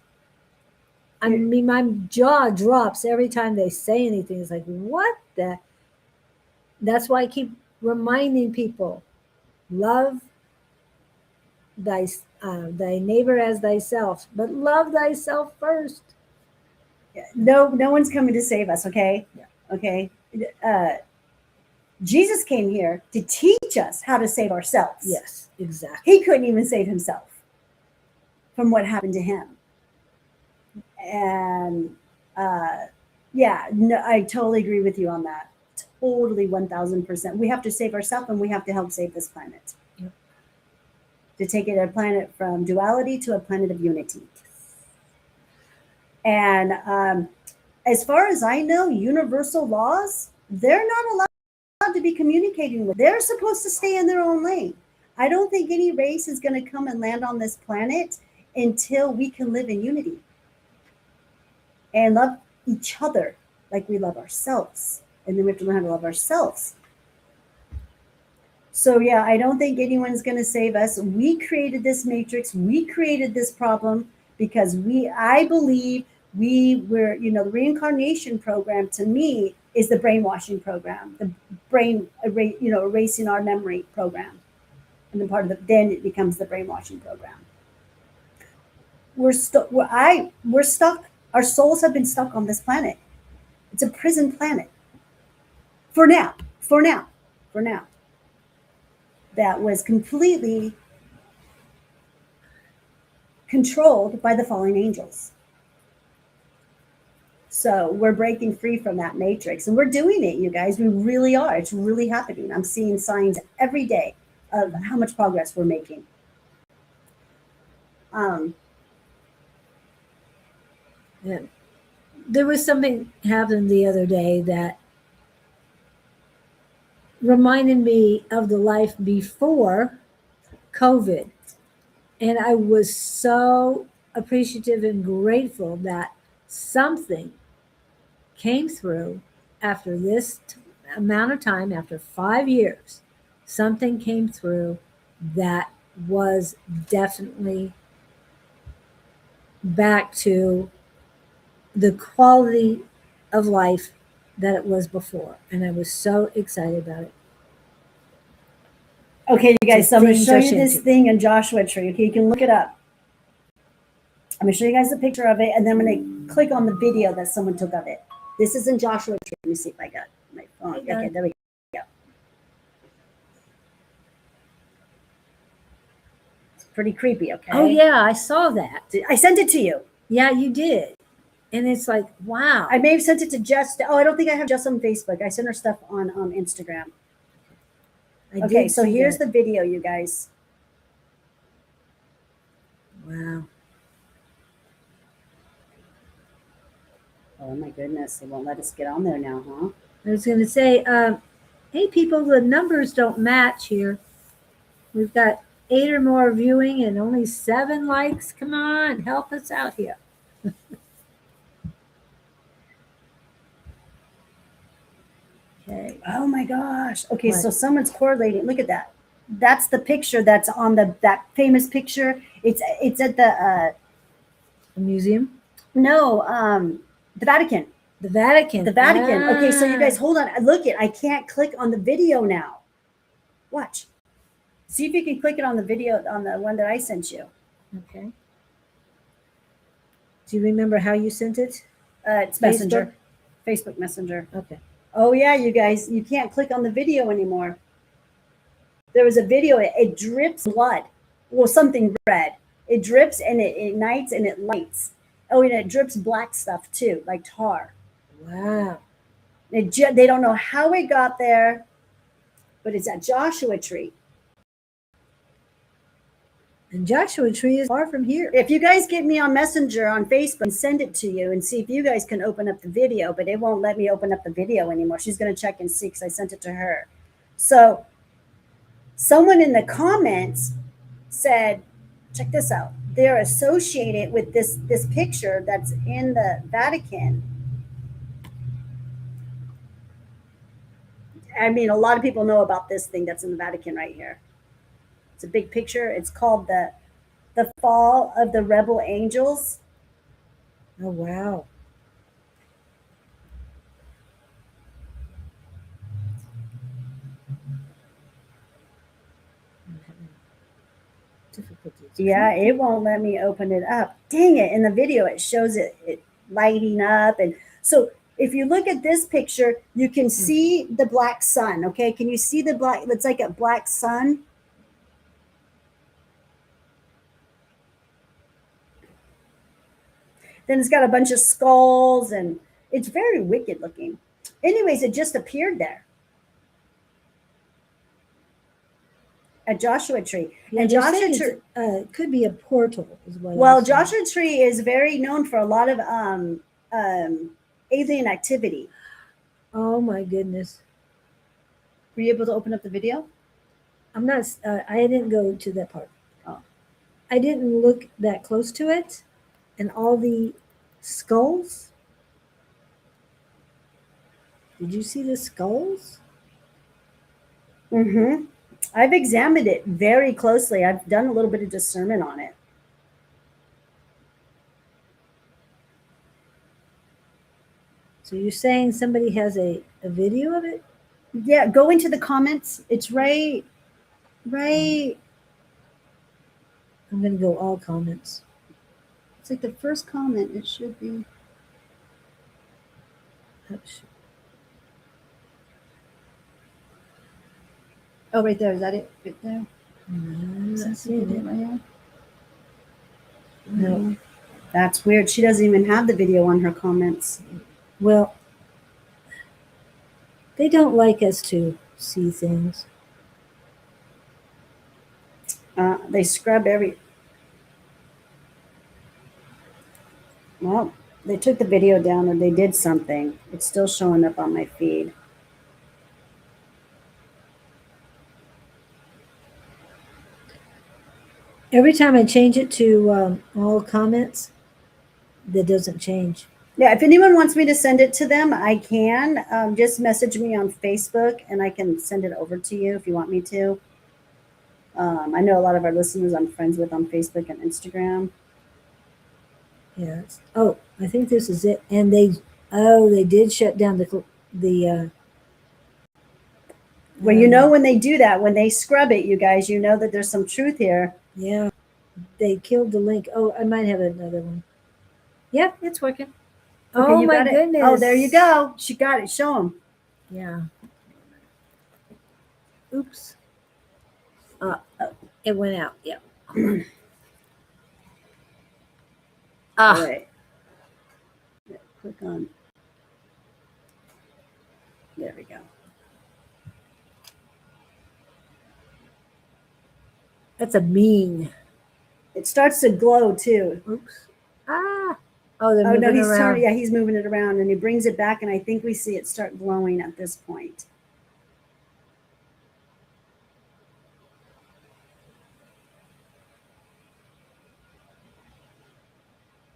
I mean, my jaw drops every time they say anything. It's like, what the? That's why I keep reminding people, love thy thy neighbor as thyself, but love thyself first. No one's coming to save us. Okay. Yeah. Okay. Jesus came here to teach us how to save ourselves. Yes, exactly. He couldn't even save himself from what happened to him. And yeah, no, I totally agree with you on that. Totally 1000%. We have to save ourselves, and we have to help save this planet. Yep. To take it a planet from duality to a planet of unity. And as far as I know, universal laws, they're not allowed to be communicating with. They're supposed to stay in their own lane. I don't think any race is going to come and land on this planet until we can live in unity and love each other like we love ourselves. And then we have to learn how to love ourselves. So yeah, I don't think anyone's going to save us. We created this matrix. We created this problem because I believe we were, the reincarnation program to me is the brainwashing program, the brain, erasing our memory program. And then it becomes the brainwashing program. We're stuck. Our souls have been stuck on this planet. It's a prison planet. For now. That was completely controlled by the fallen angels. So we're breaking free from that matrix, and we're doing it, you guys. We really are. It's really happening. I'm seeing signs every day of how much progress we're making. Yeah. There was something happened the other day that reminded me of the life before COVID. And I was so appreciative and grateful that something came through after this amount of time, after 5 years, something came through that was definitely back to the quality of life that it was before. And I was so excited about it. Okay, you guys, so I'm going to Things show are you this changing. thing in Joshua Tree. Okay, you can look it up. I'm going to show you guys a picture of it, and then I'm going to click on the video that someone took of it. This is in Joshua Tree. Let me see if I got my phone. Okay, there we go. It's pretty creepy, okay? Oh, yeah, I saw that. I sent it to you. Yeah, you did. And it's like, wow. I may have sent it to Jess. Oh, I don't think I have Jess on Facebook. I sent her stuff on Instagram. Okay, so here's the video, you guys. Wow. Oh my goodness, they won't let us get on there now, huh? I was going to say, hey, people, the numbers don't match here. We've got 8 or more viewing and only 7 likes. Come on, help us out here. Okay. Oh my gosh. Okay, What? so someone's correlating. Look at that. That's the picture that's on that famous picture. It's at The museum? the Vatican. The Vatican. The Vatican. Ah. Okay, so you guys hold on. Look it. I can't click on the video now. Watch. See if you can click it on the video on the one that I sent you. Okay. Do you remember how you sent it? It's Messenger. Facebook Messenger. Okay. Oh yeah, you guys, you can't click on the video anymore. There was a video, it drips blood. Well, something red. It drips and it ignites and it lights. Oh, and it drips black stuff too, like tar. Wow. They don't know how it got there, but it's at Joshua Tree. And Joshua Tree is far from here. If you guys get me on Messenger on Facebook and send it to you and see if you guys can open up the video, but it won't let me open up the video anymore. She's going to check and see because I sent it to her. So someone in the comments said, check this out. They're associated with this picture that's in the Vatican. I mean, a lot of people know about this thing that's in the Vatican right here. It's a big picture. It's called the Fall of the Rebel Angels. Oh, wow. I'm having difficulty. difficulties. Yeah, it won't let me open it up. Dang it. In the video, it shows it lighting up. And so if you look at this picture, you can see the black sun. Okay. Can you see the black? It's like a black sun. Then it's got a bunch of skulls and it's very wicked looking. Anyways, it just appeared there. A Joshua tree. Yeah, and Joshua Tree could be a portal as well. Well, Joshua Tree is very known for a lot of alien activity. Oh my goodness. Were you able to open up the video? I'm not, I didn't go to that part. Oh. I didn't look that close to it. And all the skulls. Did you see the skulls? Mm-hmm. I've examined it very closely. I've done a little bit of discernment on it. So you're saying somebody has a video of it? Yeah, go into the comments. It's right. I'm going to go all comments. It's like the first comment. It should be. Oops. Oh, right there. Is that it? Right there? I'm not Is seeing it it. right here? No. That's weird. She doesn't even have the video on her comments. Well, they don't like us to see things. They scrub every. Well, they took the video down or they did something. It's still showing up on my feed. Every time I change it to all comments, that doesn't change. Yeah, if anyone wants me to send it to them, I can. Just message me on Facebook and I can send it over to you if you want me to. I know a lot of our listeners I'm friends with on Facebook and Instagram. Yeah. Oh, I think this is it. And they did shut down the Well, you know when they do that, when they scrub it, you guys, you know that there's some truth here. Yeah, they killed the link. Oh, I might have another one. Yep, it's working. Okay, Oh you my got it? goodness! Oh, there you go. She got it. Show them. Yeah. Oops. It went out. Yeah. All right. Yeah, click on. There we go. That's a mean. It starts to glow too. Oops. Ah. Oh, they're Oh moving no, he's around. turning. Yeah, he's moving it around, and he brings it back, and I think we see it start glowing at this point.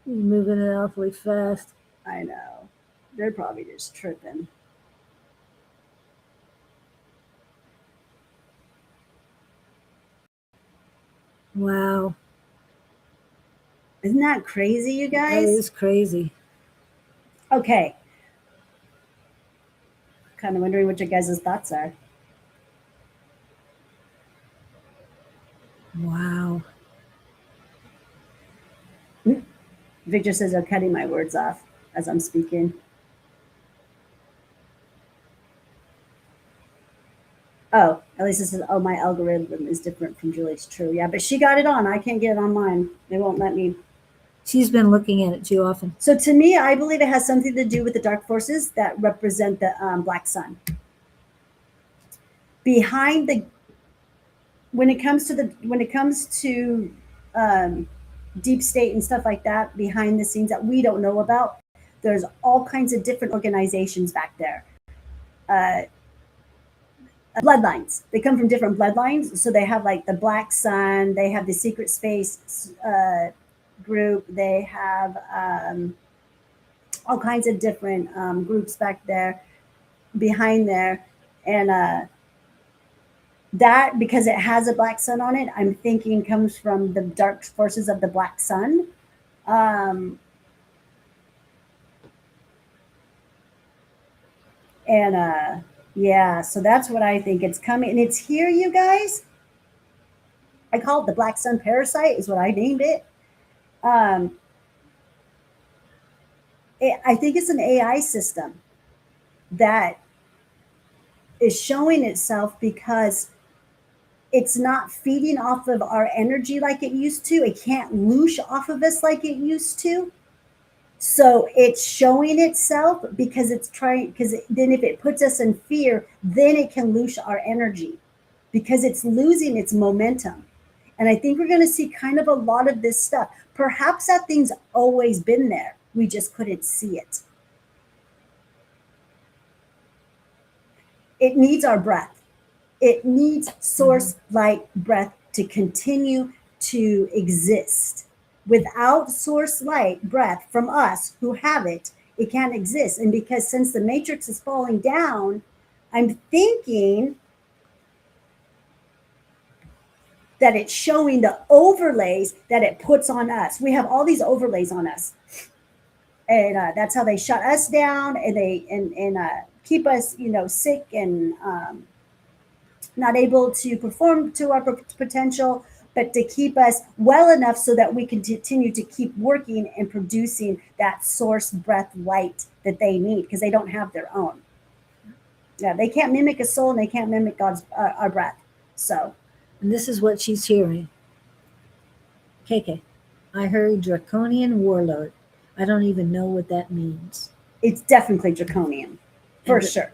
He's moving it awfully fast. I know. They're probably just tripping. Wow. Isn't that crazy, you That guys? is crazy. Okay. Kind of wondering what your guys' thoughts are. Wow. Victor says I'm cutting my words off as I'm speaking. Oh, Elisa says, oh, my algorithm is different from Julie's. True. Yeah, but she got it on. I can't get it on mine. They won't let me. She's been looking at it too often. So to me, I believe it has something to do with the dark forces that represent the black sun. Behind the, when it comes to deep state and stuff like that, behind the scenes that we don't know about, there's all kinds of different organizations back there. Bloodlines. They come from different bloodlines. So they have like the Black Sun, they have the Secret Space group, they have all kinds of different groups back there, behind there. And that, because it has a black sun on it, I'm thinking comes from the dark forces of the black sun. Yeah, so that's what I think. It's coming, and it's here, you guys. I call it the black sun parasite, is what I named it. Um, I think it's an AI system that is showing itself because it's not feeding off of our energy like it used to. It can't loosh off of us like it used to. So it's showing itself because it's trying, because then if it puts us in fear, then it can loosh our energy because it's losing its momentum. And I think we're going to see kind of a lot of this stuff. Perhaps that thing's always been there. We just couldn't see it. It needs our breath. It needs source light breath to continue to exist. Without source light breath from us who have it, it can't exist. And because since the matrix is falling down, I'm thinking that it's showing the overlays that it puts on us. We have all these overlays on us. And that's how they shut us down, and they keep us, sick and not able to perform to our potential, but to keep us well enough so that we can continue to keep working and producing that source breath light that they need, because they don't have their own. Yeah, they can't mimic a soul, and they can't mimic God's our breath. So, and this is what she's hearing. KK, I heard draconian warlord. I don't even know what that means. It's definitely draconian, for sure.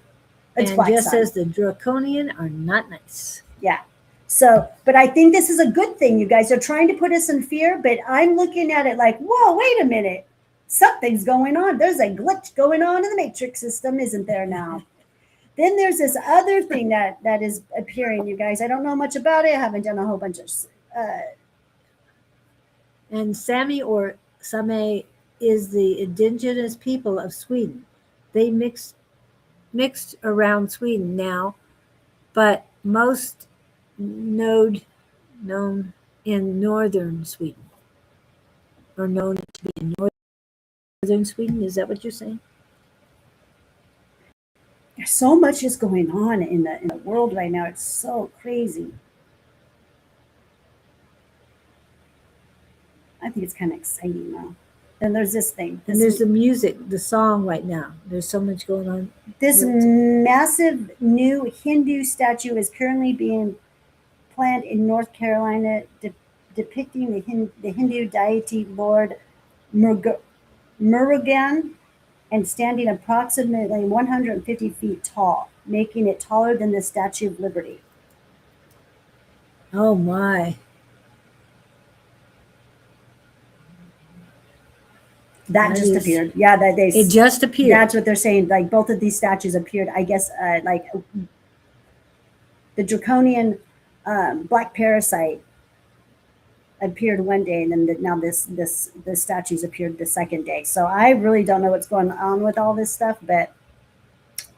It's and just says the draconian are not nice. Yeah. So, but I think this is a good thing. You guys are trying to put us in fear, but I'm looking at it like, whoa, wait a minute. Something's going on. There's a glitch going on in the matrix system, isn't there now? Then there's this other thing that is appearing, you guys. I don't know much about it. I haven't done a whole bunch of... and Sami or Same is the indigenous people of Sweden. They mixed around Sweden now, but most known in northern Sweden, or known to be in northern Sweden. Is that what you're saying? There's so much is going on in the world right now. It's so crazy. I think it's kind of exciting now. And there's this thing. And there's the music, the song right now. There's so much going on. This massive new Hindu statue is currently being planned in North Carolina, depicting the Hindu deity Lord Murugan, and standing approximately 150 feet tall, making it taller than the Statue of Liberty. Oh my. That just appeared. Yeah, it just appeared. That's what they're saying. Like both of these statues appeared. I guess like the draconian black parasite appeared one day, and then now the statues appeared the second day. So I really don't know what's going on with all this stuff, but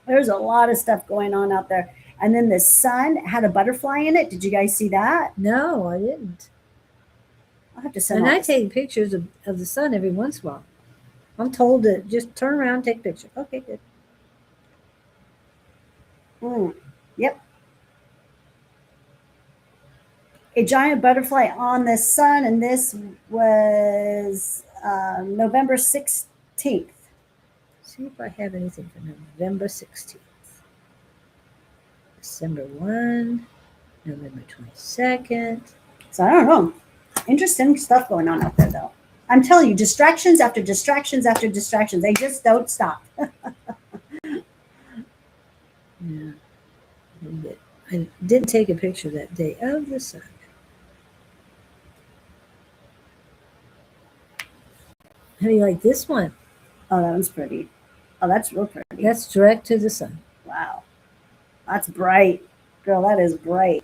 there's a lot of stuff going on out there. And then the sun had a butterfly in it. Did you guys see that? No, I didn't. I'll have to send. And I take pictures of the sun every once in a while. I'm told to just turn around and take pictures. Okay, good. Yep. A giant butterfly on the sun, and this was November 16th. See if I have anything for November 16th. December 1, November 22nd. So I don't know. Interesting stuff going on out there, though. I'm telling you, distractions after distractions after distractions. They just don't stop. Yeah. I didn't take a picture that day of the sun. How do you like this one? Oh, that one's pretty. Oh, that's real pretty. That's direct to the sun. Wow. That's bright. Girl, that is bright.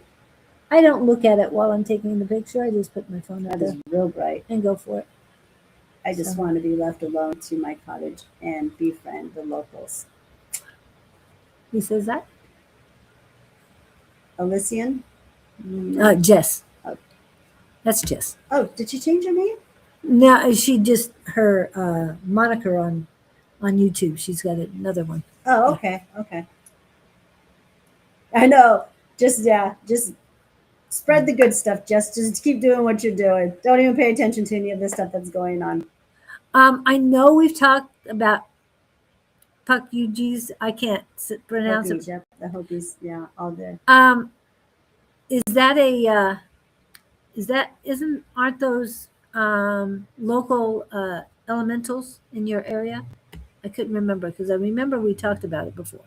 I don't look at it while I'm taking the picture. I just put my phone up there. That is real bright. And go for it. I just want to be left alone to my cottage and befriend the locals. Who says that? Elysian? Jess. Oh. That's Jess. Oh, did she change her name? No, she just, her moniker on YouTube. She's got another one. Oh, okay. Okay. I know. Just Spread the good stuff. Just keep doing what you're doing. Don't even pay attention to any of the stuff that's going on. I know we've talked about Puck-UGs. I can't pronounce Hopis, it. yep, the Hopis, yeah, all there. Aren't those local elementals in your area? I couldn't remember because I remember we talked about it before.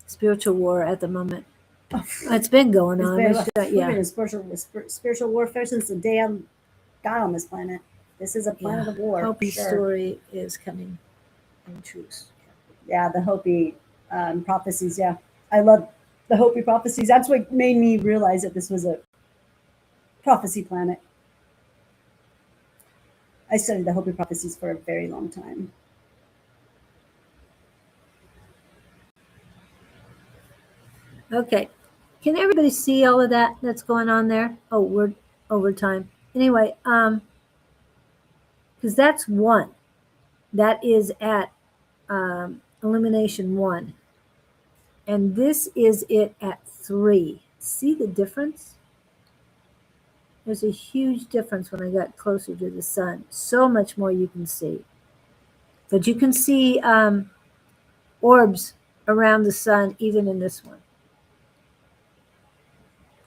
Spiritual war at the moment. It's been going on. We've been in spiritual warfare since the day I got on this planet. This is a planet of war. Hopi's sure. story is coming in truth. Yeah, the Hopi prophecies. Yeah, I love the Hopi prophecies. That's what made me realize that this was a prophecy planet. I studied the Hopi prophecies for a very long time. Okay. Can everybody see all of that that's going on there? Oh, we're over time. Anyway, because that's 1. That is at illumination 1. And this is it at 3. See the difference? There's a huge difference when I got closer to the sun. So much more you can see. But you can see orbs around the sun even in this one.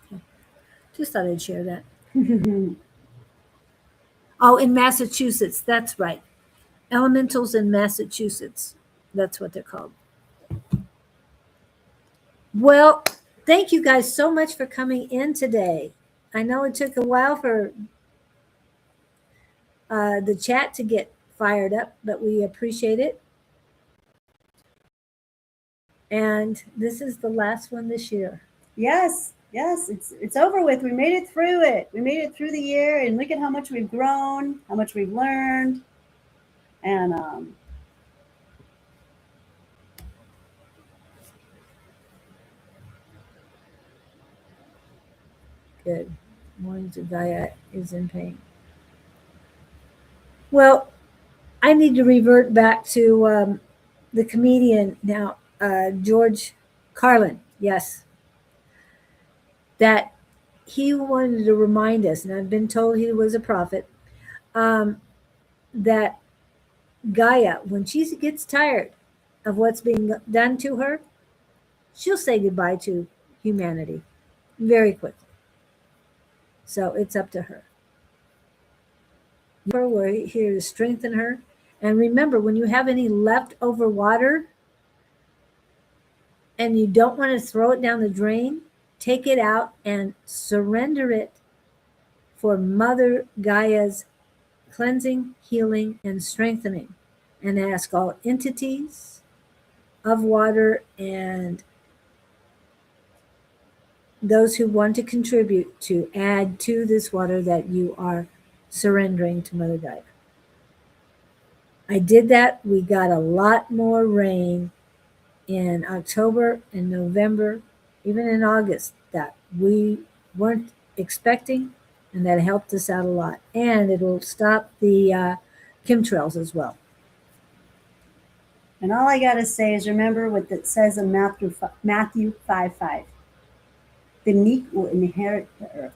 Okay. Just thought I'd share that. Oh, in Massachusetts. That's right. Elementals in Massachusetts. That's what they're called. Well, thank you guys so much for coming in today. I know it took a while for the chat to get fired up, but we appreciate it. And this is the last one this year. Yes, it's over with. We made it through it. We made it through the year, and look at how much we've grown, how much we've learned, and Good. Mornings of Gaia is in pain. Well, I need to revert back to the comedian now, George Carlin. Yes. That he wanted to remind us, and I've been told he was a prophet, that Gaia, when she gets tired of what's being done to her, she'll say goodbye to humanity very quickly. So it's up to her. We're here to strengthen her. And remember, when you have any leftover water and you don't want to throw it down the drain, take it out and surrender it for Mother Gaia's cleansing, healing, and strengthening. And ask all entities of water and those who want to contribute to add to this water that you are surrendering to Mother Gaia. I did that. We got a lot more rain in October and November, even in August, that we weren't expecting, and that helped us out a lot. And it'll stop the chemtrails as well. And all I got to say is remember what it says in Matthew 5:5. The meek will inherit the earth.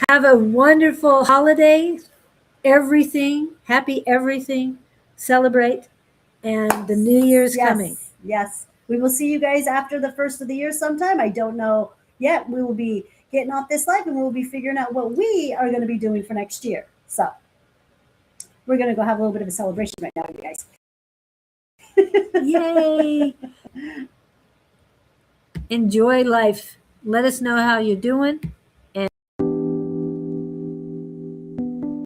Have a wonderful holiday. Everything. Happy everything. Celebrate. And the new year's coming. Yes. We will see you guys after the first of the year sometime. I don't know yet. We will be getting off this live and we'll be figuring out what we are going to be doing for next year. So we're going to go have a little bit of a celebration right now, you guys. Yay. Enjoy life. Let us know how you're doing.